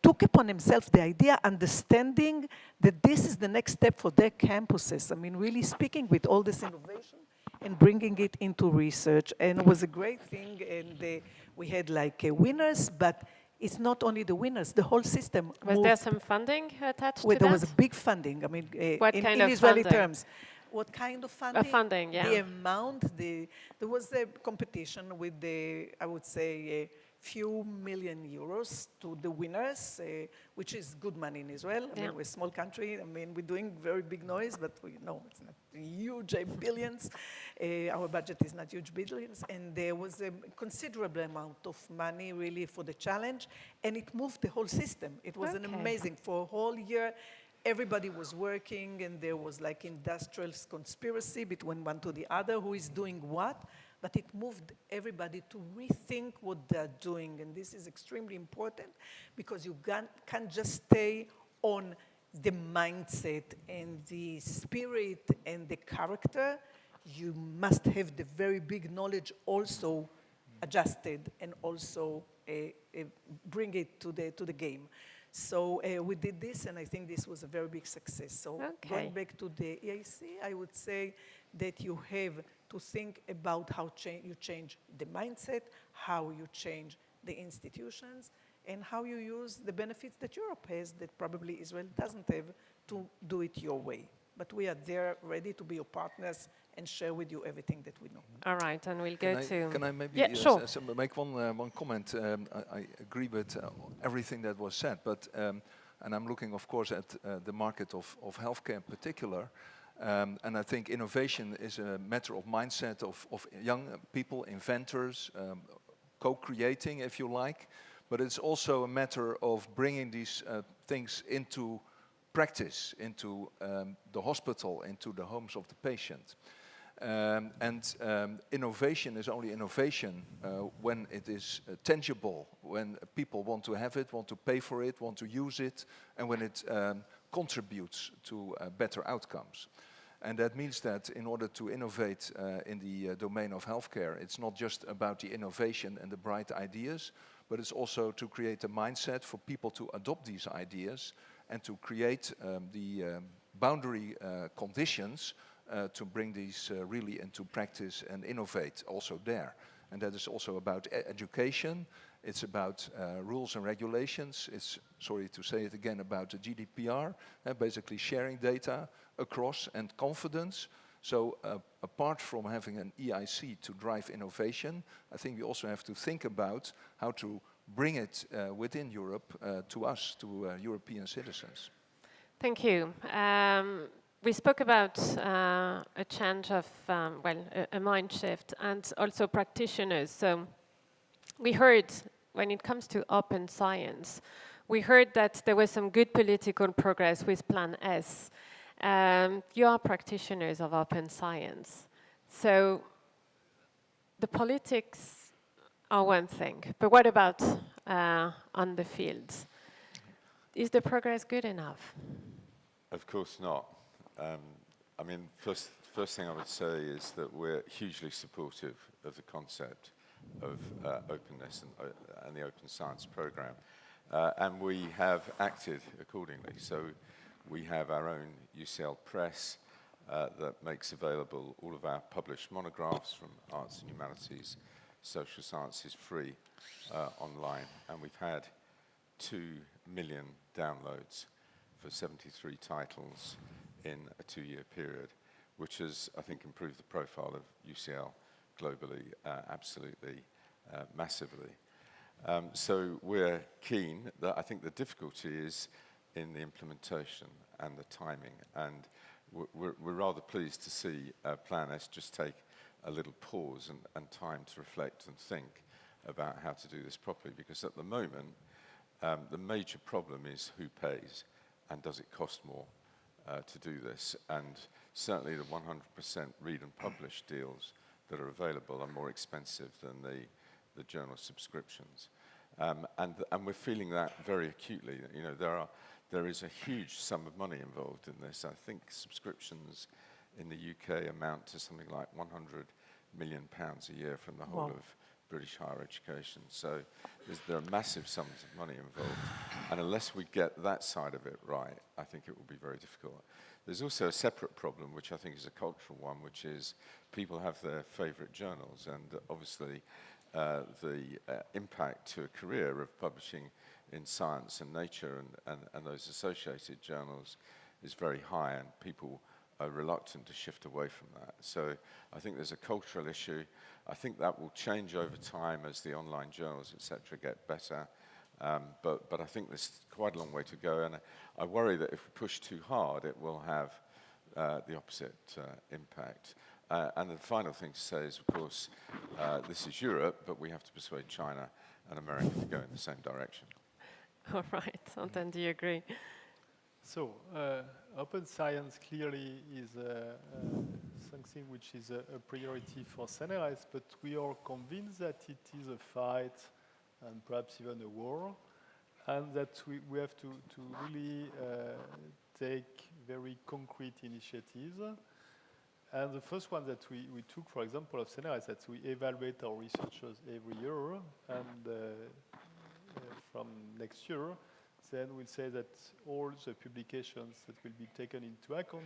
took upon himself the idea, understanding that this is the next step for their campuses. I mean, really speaking with all this innovation and bringing it into research. And it was a great thing, and we had like winners, but it's not only the winners, the whole system Was moved. there some funding attached to that? There was a big funding, I mean, What in kind of Israeli funding? terms. What kind of funding? Funding, yeah. The amount, there was a competition with I would say, a few million euros to the winners, which is good money in Israel. I mean, we're a small country. I mean, we're doing very big noise, but we know it's not huge billions. Our budget is not huge billions. And there was a considerable amount of money really for the challenge, and it moved the whole system. It was an amazing, for a whole year, everybody was working, and there was like industrial conspiracy between one to the other, who is doing what, but it moved everybody to rethink what they're doing. And this is extremely important, because you can't just stay on the mindset and the spirit and the character. You must have the very big knowledge also adjusted and also bring it to the game. So we did this, and I think this was a very big success. So going back to the EIC, I would say that you have to think about how you change the mindset, how you change the institutions, and how you use the benefits that Europe has that probably Israel doesn't have to do it your way. But we are there ready to be your partners and share with you everything that we know. All right, and we'll go to... Can I maybe Yeah, sure. make one comment? I agree with everything that was said, but and I'm looking, of course, at the market of healthcare in particular. And I think innovation is a matter of mindset of young people, inventors, co-creating, if you like. But it's also a matter of bringing these things into practice, into the hospital, into the homes of the patient. Innovation is only innovation when it is tangible, when people want to have it, want to pay for it, want to use it, and when it contributes to better outcomes. And that means that in order to innovate in the domain of healthcare, it's not just about the innovation and the bright ideas, but it's also to create a mindset for people to adopt these ideas and to create the boundary conditions to bring these really into practice and innovate also there. And that is also about education. It's about rules and regulations. It's, sorry to say it again, about the GDPR, basically sharing data across and confidence. So apart from having an EIC to drive innovation, I think we also have to think about how to bring it within Europe to us, to European citizens. Thank you. We spoke about a change of, a mind shift and also practitioners. So we heard, when it comes to open science, we heard that there was some good political progress with Plan S. You are practitioners of open science. So the politics are one thing, but what about on the field? Is the progress good enough? Of course not. I mean, first thing I would say is that we're hugely supportive of the concept of openness and the Open Science Programme. And we have acted accordingly. So we have our own UCL Press that makes available all of our published monographs from arts and humanities, social sciences free online. And we've had 2 million downloads for 73 titles in a 2-year period, which has, I think, improved the profile of UCL globally, absolutely, massively. So we're keen. I think the difficulty is in the implementation and the timing, and we're rather pleased to see Plan S just take a little pause and time to reflect and think about how to do this properly, because at the moment, the major problem is who pays and does it cost more to do this. And certainly the 100% read and publish deals that are available are more expensive than the journal subscriptions. And we're feeling that very acutely. You know, there is a huge sum of money involved in this. I think subscriptions in the UK amount to something like £100 million a year from the whole of British higher education. So there are massive sums of money involved. And unless we get that side of it right, I think it will be very difficult. There's also a separate problem, which I think is a cultural one, which is people have their favorite journals. And obviously, the impact to a career of publishing in Science and Nature and those associated journals is very high, and people are reluctant to shift away from that. So I think there's a cultural issue. I think that will change over time as the online journals, etc., get better. But I think there's quite a long way to go, and I worry that if we push too hard, it will have the opposite impact. And the final thing to say is, of course, this is Europe, but we have to persuade China and America to go in the same direction. All right, Antoine, do you agree? So, open science clearly is something which is a priority for CNRS, but we are convinced that it is a fight and perhaps even a war, and that we have to really take very concrete initiatives. And the first one that we took, for example, of CNRS, that we evaluate our researchers every year, and from next year, then we'll say that all the publications that will be taken into account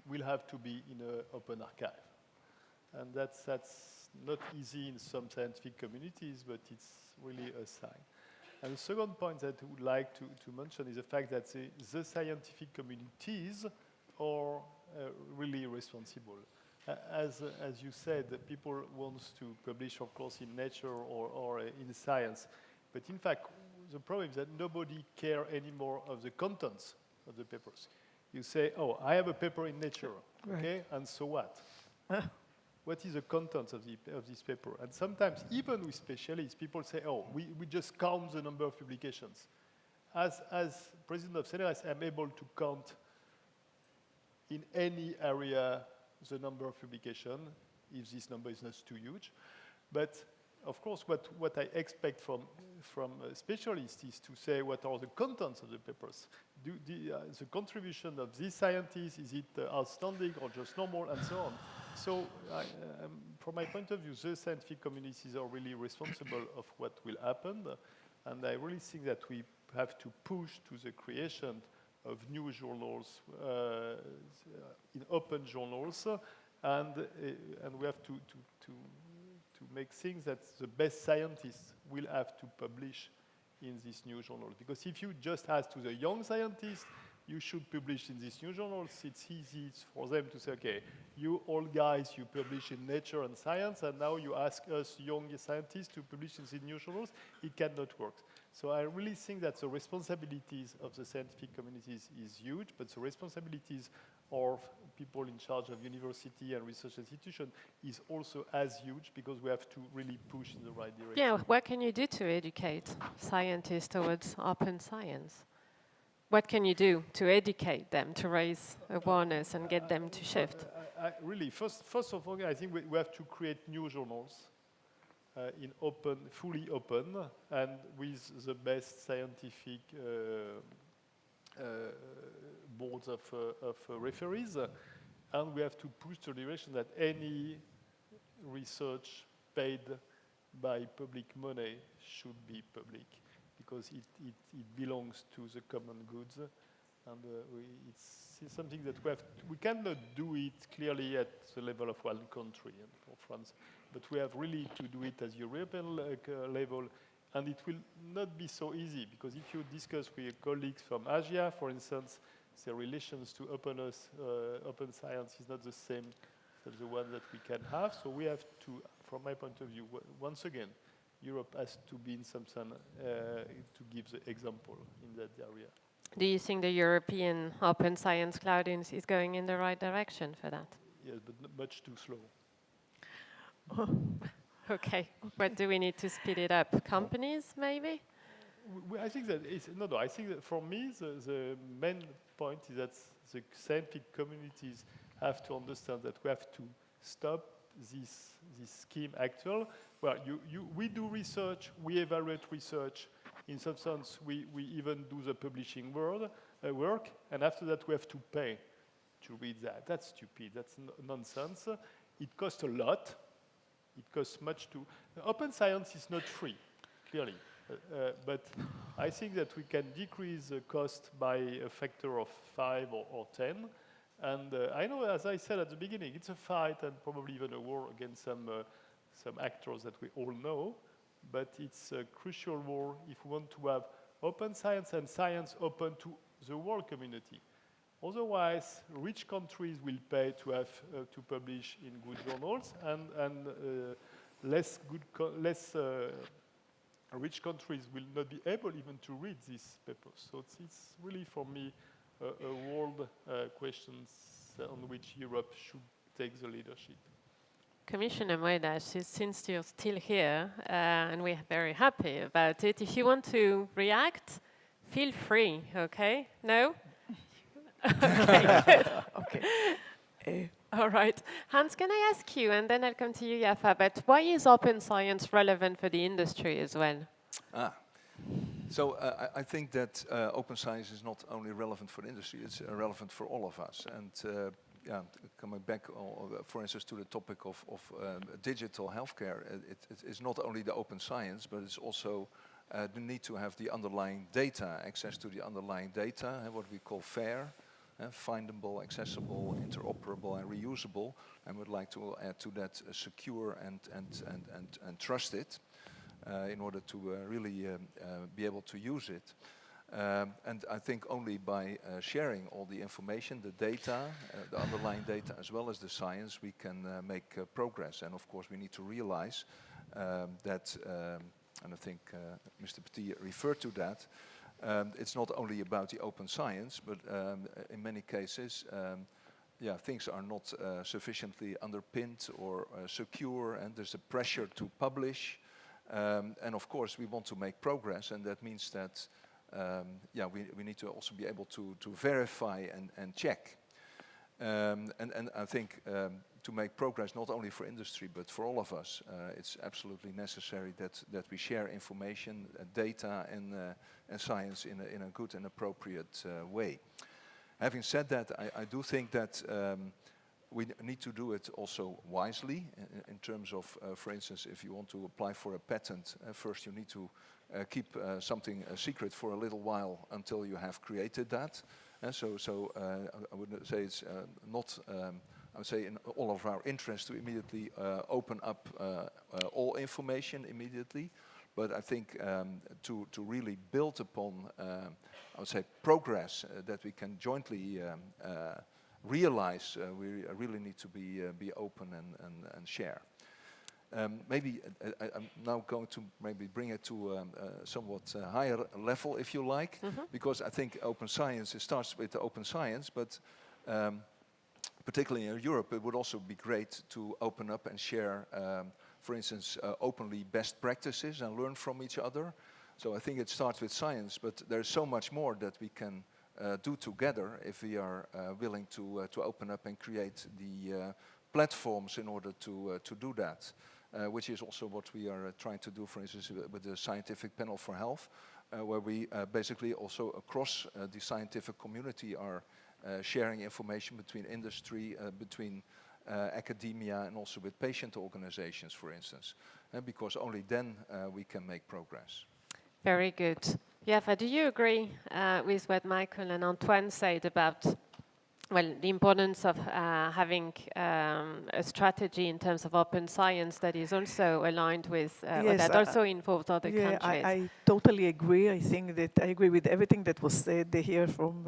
will have to be in an open archive. And that's not easy in some scientific communities, but it's really a sign. And the second point that I would like to mention is the fact that the scientific communities are really responsible. As you said, people want to publish, of course, in Nature or in Science. But in fact, the problem is that nobody cares anymore of the contents of the papers. You say, oh, I have a paper in Nature, okay, and so what? What is the content of this paper? And sometimes, even with specialists, people say, oh, we just count the number of publications. As president of CNRS, I'm able to count in any area the number of publications, if this number is not too huge. But of course, what I expect from specialists is to say what are the contents of the papers. The contribution of these scientists, is it outstanding or just normal, and so on. So from my point of view, the scientific communities are really responsible of what will happen. And I really think that we have to push to the creation of new journals, in open journals, and we have to make things that the best scientists will have to publish in these new journals. Because if you just ask to the young scientists, you should publish in these new journals, it's easy for them to say, okay, you old guys, you publish in Nature and Science, and now you ask us young scientists to publish in these new journals. It cannot work. So I really think that the responsibilities of the scientific communities is huge, but the responsibilities of people in charge of university and research institution is also as huge, because we have to really push in the right direction. Yeah, what can you do to educate scientists towards open science? What can you do to educate them, to raise awareness and get them to shift? Really, first of all, I think we have to create new journals in open, fully open, and with the best scientific boards of referees. And we have to push the direction that any research paid by public money should be public, because it belongs to the common goods, and it's something that we cannot do it clearly at the level of one country, and for France, but we have really to do it as European level, and it will not be so easy, because if you discuss with your colleagues from Asia, for instance, their relations to open science is not the same as the one that we can have, so we have to, from my point of view, once again, Europe has to be in some sense to give the example in that area. Do you think the European Open Science Cloud is going in the right direction for that? Yes, but much too slow. Okay, but do we need to speed it up? Companies, maybe? I think that I think that for me, the main point is that the scientific communities have to understand that we have to stop this scheme actual. Well, we do research, we evaluate research. In some sense, we even do the publishing work, and after that we have to pay to read that. That's stupid, that's nonsense. It costs a lot. It costs much to... Open science is not free, clearly. But I think that we can decrease the cost by a factor of 5 or 10. And I know, as I said at the beginning, it's a fight and probably even a war against some actors that we all know. But it's a crucial war if we want to have open science and science open to the world community. Otherwise, rich countries will pay to have to publish in good journals, and less rich countries will not be able even to read these papers. So it's really, for me, a world question on which Europe should take the leadership. Commissioner Moedas, since you're still here, and we're very happy about it, if you want to react, feel free, okay? No? Okay, good. Okay. All right. Hans, can I ask you, and then I'll come to you, Yaffa, but why is open science relevant for the industry as well? So I think that open science is not only relevant for the industry, it's relevant for all of us. And coming back, for instance, to the topic of digital healthcare, it is not only the open science, but it's also the need to have the underlying data, access to the underlying data, what we call FAIR, findable, accessible, interoperable, and reusable. And would like to add to that secure and trusted. in order to really be able to use it. And I think only by sharing all the information, the data, the underlying data, as well as the science, we can make progress. And of course, we need to realize that, and I think Mr. Petit referred to that, it's not only about the open science, but in many cases, things are not sufficiently underpinned or secure, and there's a pressure to publish. And of course, we want to make progress, and that means that we need to also be able to verify and check. And I think to make progress, not only for industry, but for all of us, it's absolutely necessary that we share information, data, and science in a good and appropriate way. Having said that, I do think that we need to do it also wisely in terms of, for instance, if you want to apply for a patent, first you need to keep something a secret for a little while until you have created that. So I would say it's not, I would say in all of our interest to immediately open up all information immediately. But I think to really build upon, I would say, progress that we can jointly realize, we really need to be open and share. Maybe I'm now going to maybe bring it to a somewhat higher level, if you like, because I think open science, it starts with the open science, but particularly in Europe, it would also be great to open up and share, for instance, openly best practices and learn from each other. So I think it starts with science, but there's so much more that we can do together if we are willing to open up and create the platforms in order to do that. Which is also what we are trying to do, for instance, with the Scientific Panel for Health, where we basically also across the scientific community are sharing information between industry, between academia, and also with patient organizations, for instance, because only then we can make progress. Very good. Yaffa, do you agree with what Michael and Antoine said about the importance of having a strategy in terms of open science that is also aligned with, or that also involves other countries? I totally agree. I think that I agree with everything that was said here from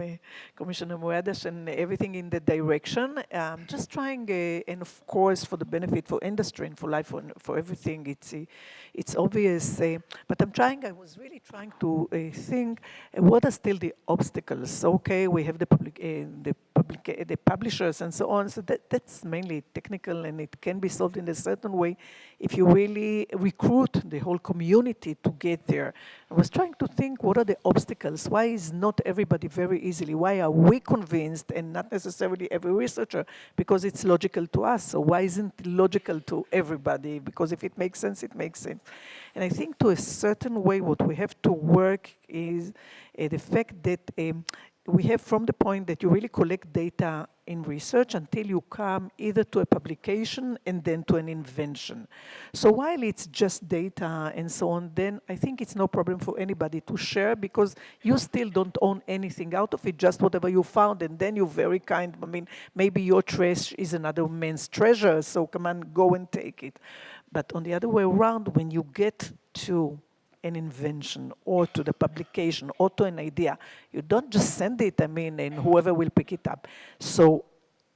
Commissioner Moedas and everything in the direction. Just trying, and of course, for the benefit for industry and for life, for everything, it's obvious. But I was really trying to think, what are still the obstacles? Okay, we have the publishers and so on, so that's mainly technical, and it can be solved in a certain way if you really recruit the whole community to get there. I was trying to think, what are the obstacles? Why is not everybody very easily? Why are we convinced and not necessarily every researcher? Because it's logical to us, so why isn't it logical to everybody? Because if it makes sense, it makes sense. And I think to a certain way what we have to work is the fact that we have from the point that you really collect data in research until you come either to a publication and then to an invention. So while it's just data and so on, then I think it's no problem for anybody to share, because you still don't own anything out of it, just whatever you found, and then you're very kind. I mean, maybe your trash is another man's treasure, so come on, go and take it. But on the other way around, when you get to an invention or to the publication or to an idea, you don't just send it, and whoever will pick it up. So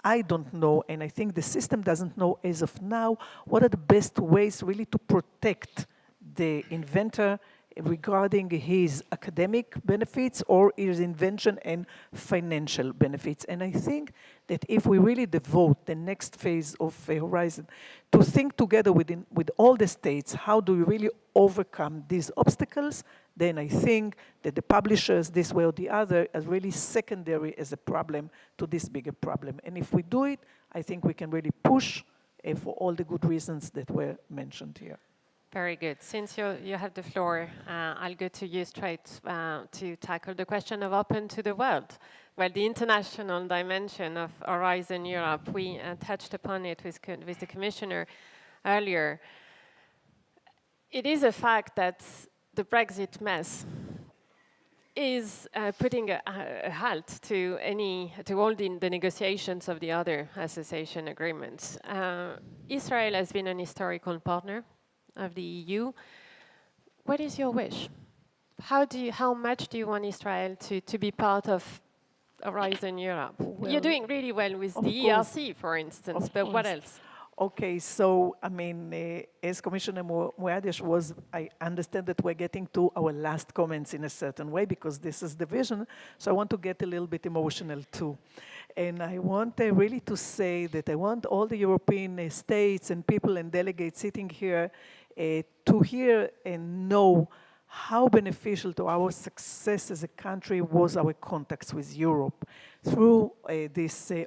I don't know, and I think the system doesn't know as of now, what are the best ways really to protect the inventor regarding his academic benefits or his invention and financial benefits. And I think that if we really devote the next phase of Horizon to think together with all the states, how do we really overcome these obstacles, then I think that the publishers, this way or the other, are really secondary as a problem to this bigger problem. And if we do it, I think we can really push for all the good reasons that were mentioned here. Very good. Since you have the floor, I'll go to you straight to tackle the question of open to the world. Well, the international dimension of Horizon Europe, we touched upon it with the Commissioner earlier. It is a fact that the Brexit mess is putting a halt to all the negotiations of the other association agreements. Israel has been an historical partner of the EU. what is your wish? How much do you want Israel to be part of Horizon Europe? You're doing really well with of the course. ERC, for instance, Of but what course. else? Okay, so I mean, as Commissioner Moedas was, I understand that we're getting to our last comments in a certain way because this is the vision. So I want to get a little bit emotional too. And I want really to say that I want all the European states and people and delegates sitting here to hear and know how beneficial to our success as a country was our contacts with Europe. Through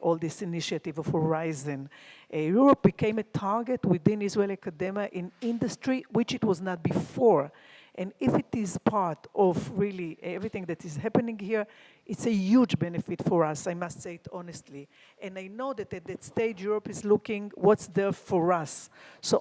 all this initiative of Horizon, Europe became a target within Israeli academia in industry, which it was not before. And if it is part of really everything that is happening here, it's a huge benefit for us, I must say it honestly. And I know that at that stage, Europe is looking what's there for us. So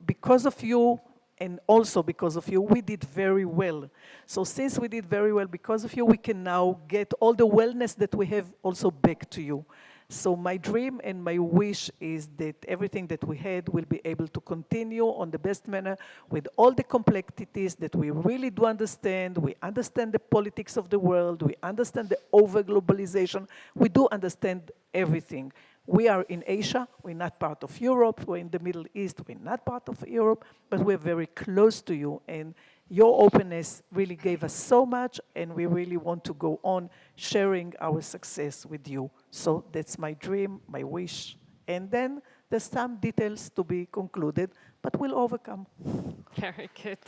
because of you, and also because of you, we did very well. So since we did very well because of you, we can now get all the wellness that we have also back to you. So my dream and my wish is that everything that we had will be able to continue on the best manner with all the complexities that we really do understand. We understand the politics of the world. We understand the over-globalization. We do understand everything. We are in Asia, we're not part of Europe, we're in the Middle East, we're not part of Europe, but we're very close to you. And your openness really gave us so much, and we really want to go on sharing our success with you. So that's my dream, my wish. And then there's some details to be concluded, but we'll overcome. Very good.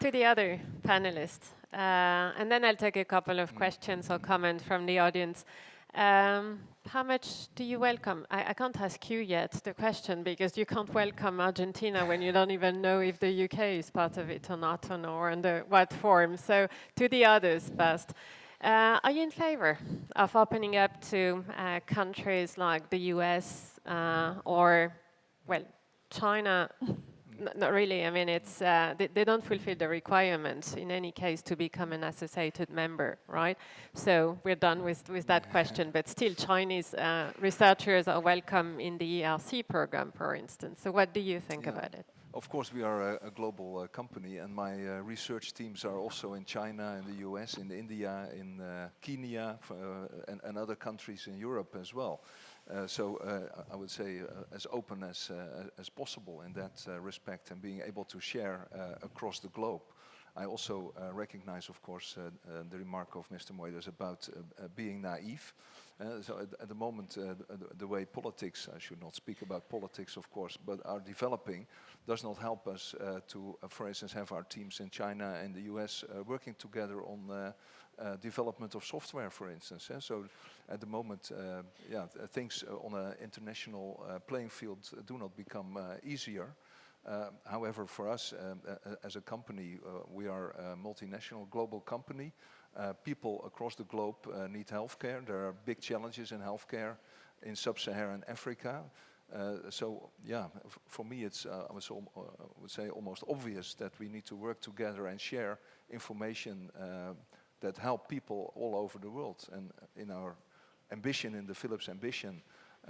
To the other panelists. And then I'll take a couple of questions or comments from the audience. How much do you welcome? I can't ask you yet the question because you can't welcome Argentina when you don't even know if the UK is part of it or not, or under what form. So to the others first. Are you in favor of opening up to countries like the US or, well, China? Not really. I mean, it's they don't fulfill the requirements in any case to become an associated member, right? So we're done with that question. But still, Chinese researchers are welcome in the ERC program, for instance. So what do you think about it? Of course, we are a global company, and my research teams are also in China, in the US, in India, in Kenya, and other countries in Europe as well. So I would say as open as possible in that respect, and being able to share across the globe. I also recognize, of course, the remark of Mr. Moedas about being naive. So at the moment, the way politics, I should not speak about politics, of course, but are developing, does not help us to, for instance, have our teams in China and the US working together on development of software, for instance. So at the moment, things on an international playing field do not become easier. However, for us as a company, we are a multinational global company. People across the globe need healthcare. There are big challenges in healthcare in sub-Saharan Africa. So yeah, for me it's I would say almost obvious that we need to work together and share information that help people all over the world. And in our ambition, in the Philips ambition,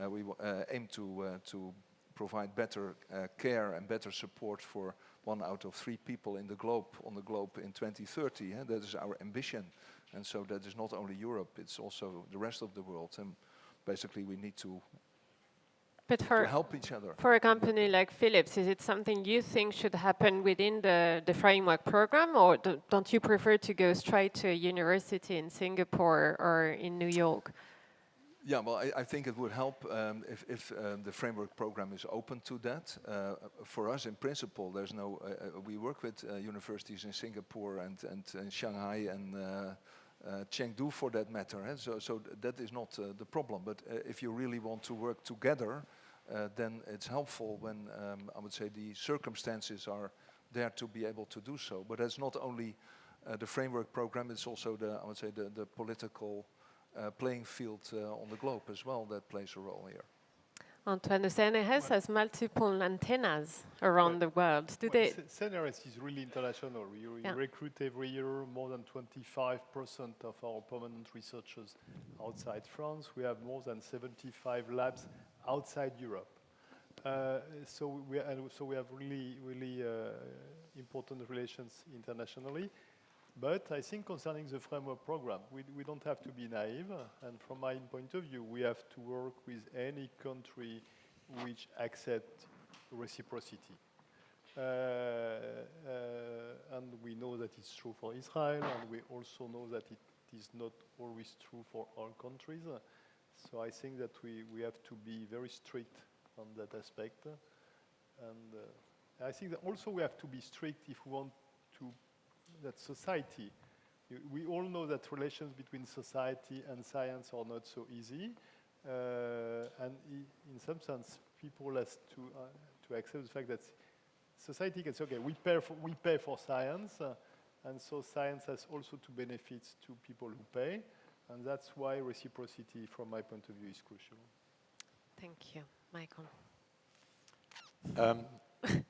we aim to provide better care and better support for 1 out of 3 people in the globe, on the globe in 2030. That is our ambition. And so that is not only Europe, it's also the rest of the world. And basically we need to help each other. For a company like Philips, is it something you think should happen within the framework program, or don't you prefer to go straight to a university in Singapore or in New York? Yeah, well, I think it would help if the framework program is open to that. For us, in principle, there's no. We work with universities in Singapore and in Shanghai and Chengdu, for that matter. So that is not the problem. But if you really want to work together, then it's helpful when I would say the circumstances are there to be able to do so. But it's not only the framework program; it's also the political playing field on the globe as well that plays a role here. Antoine, the CNRS has multiple antennas around the world. CNRS is really international. We recruit every year more than 25% of our permanent researchers outside France. We have more than 75 labs outside Europe. So we have really important relations internationally. But I think concerning the framework program, we don't have to be naive. And from my point of view, we have to work with any country which accepts reciprocity. And we know that it's true for Israel, and we also know that it is not always true for all countries. So I think that we have to be very strict on that aspect. And I think that also we have to be strict if we want to, that society, we all know that relations between society and science are not so easy. And in some sense, people have to accept the fact that society can say, okay, we pay for science, and so science has also to benefit to people who pay, and that's why reciprocity, from my point of view, is crucial. Thank you. Michael.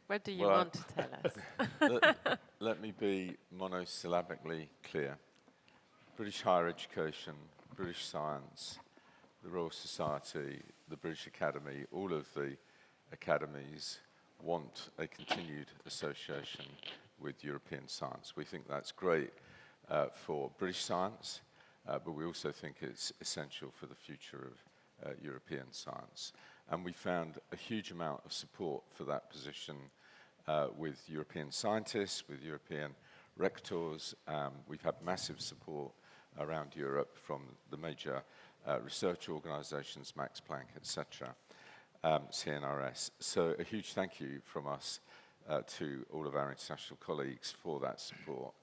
What do you well, want to tell us? Let me be monosyllabically clear. British higher education, British science, the Royal Society, the British Academy, all of the academies want a continued association with European science. We think that's great for British science, but we also think it's essential for the future of European science. And we found a huge amount of support for that position with European scientists, with European rectors. We've had massive support around Europe from the major research organizations, Max Planck, etc., CNRS. So a huge thank you from us to all of our international colleagues for that support.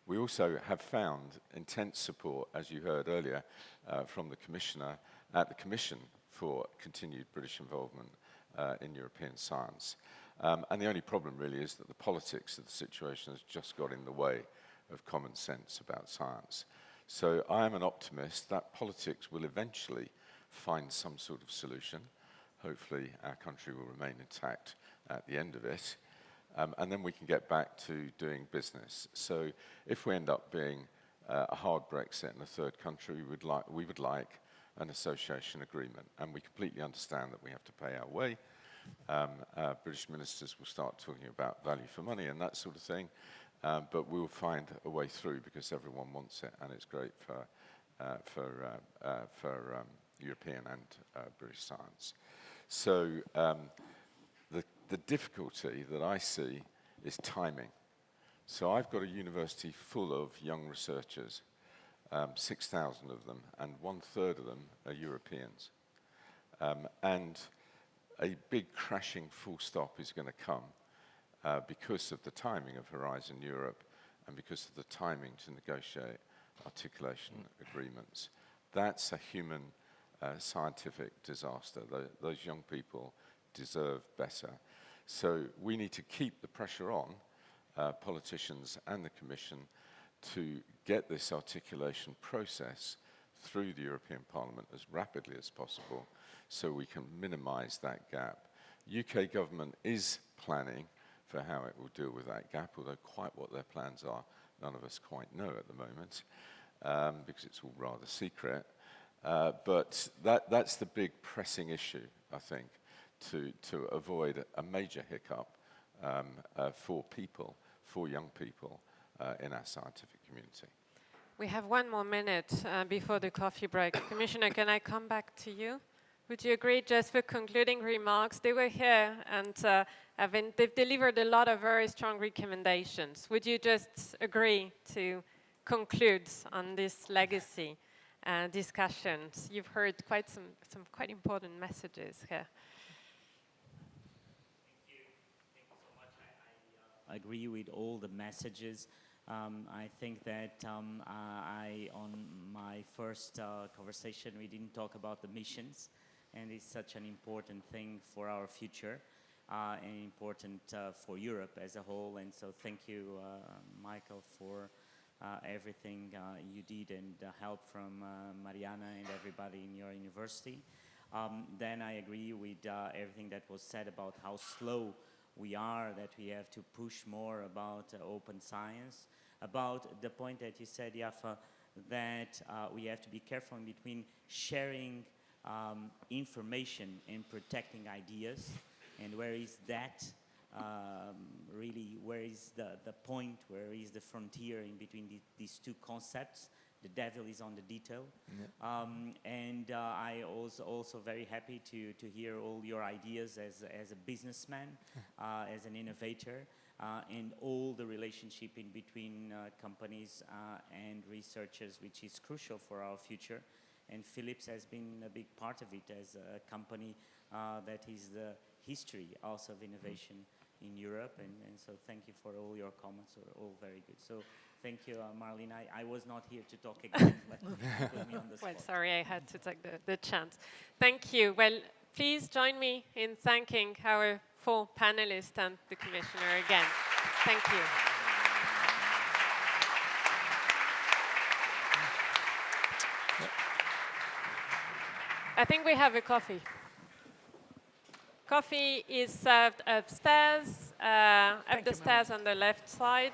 We also have found intense support, as you heard earlier, from the Commissioner at the Commission for continued British involvement in European science. And the only problem really is that the politics of the situation has just got in the way of common sense about science. So I am an optimist that politics will eventually find some sort of solution. Hopefully our country will remain intact at the end of it. And then we can get back to doing business. So if we end up being a hard Brexit in a third country, we would like an association agreement. And we completely understand that we have to pay our way. British ministers will start talking about value for money and that sort of thing. But we will find a way through because everyone wants it, and it's great for European and British science. So the difficulty that I see is timing. So I've got a university full of young researchers, 6,000 of them, and 1/3 of them are Europeans. And a big crashing full stop is going to come because of the timing of Horizon Europe and because of the timing to negotiate articulation agreements. That's a human scientific disaster. Those young people deserve better. So we need to keep the pressure on politicians and the Commission to get this articulation process through the European Parliament as rapidly as possible so we can minimize that gap. UK government is planning for how it will deal with that gap, although quite what their plans are, none of us quite know at the moment, because it's all rather secret. But that's the big pressing issue, I think, to avoid a major hiccup for people, for young people in our scientific community. We have 1 more minute before the coffee break. Commissioner, can I come back to you? Would you agree, just for concluding remarks? They were here and they've delivered a lot of very strong recommendations. Would you just agree to conclude on this legacy discussions? You've heard quite some quite important messages here. Thank you so much. I agree with all the messages. I think that on my first conversation, we didn't talk about the missions, and it's such an important thing for our future and important for Europe as a whole. And so thank you, Michael, for everything you did and the help from Mariana and everybody in your university. Then I agree with everything that was said about how slow we are, that we have to push more about open science, about the point that you said, Yaffa, that we have to be careful in between sharing information and protecting ideas. And where is that really, where is the point, where is the frontier in between these two concepts? The devil is on the detail. Yeah. And I also very happy to hear all your ideas as a businessman, as an innovator, and all the relationship in between companies and researchers, which is crucial for our future. And Philips has been a big part of it as a company that is the history also of innovation in Europe. And so thank you for all your comments, are all very good. So thank you, Marlene. I was not here to talk again, but you put me on the spot. Well, sorry, I had to take the chance. Thank you. Well, please join me in thanking our 4 panelists and the Commissioner again. Thank you. I think we have a coffee. Coffee is served upstairs, up the stairs on the left side.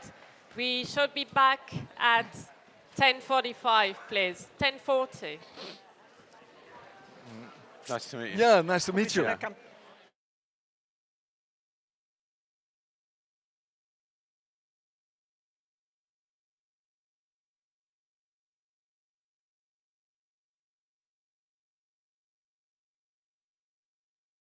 We should be back at 10:45, please. 10:40. Nice to meet you. Yeah, nice to meet you. Welcome.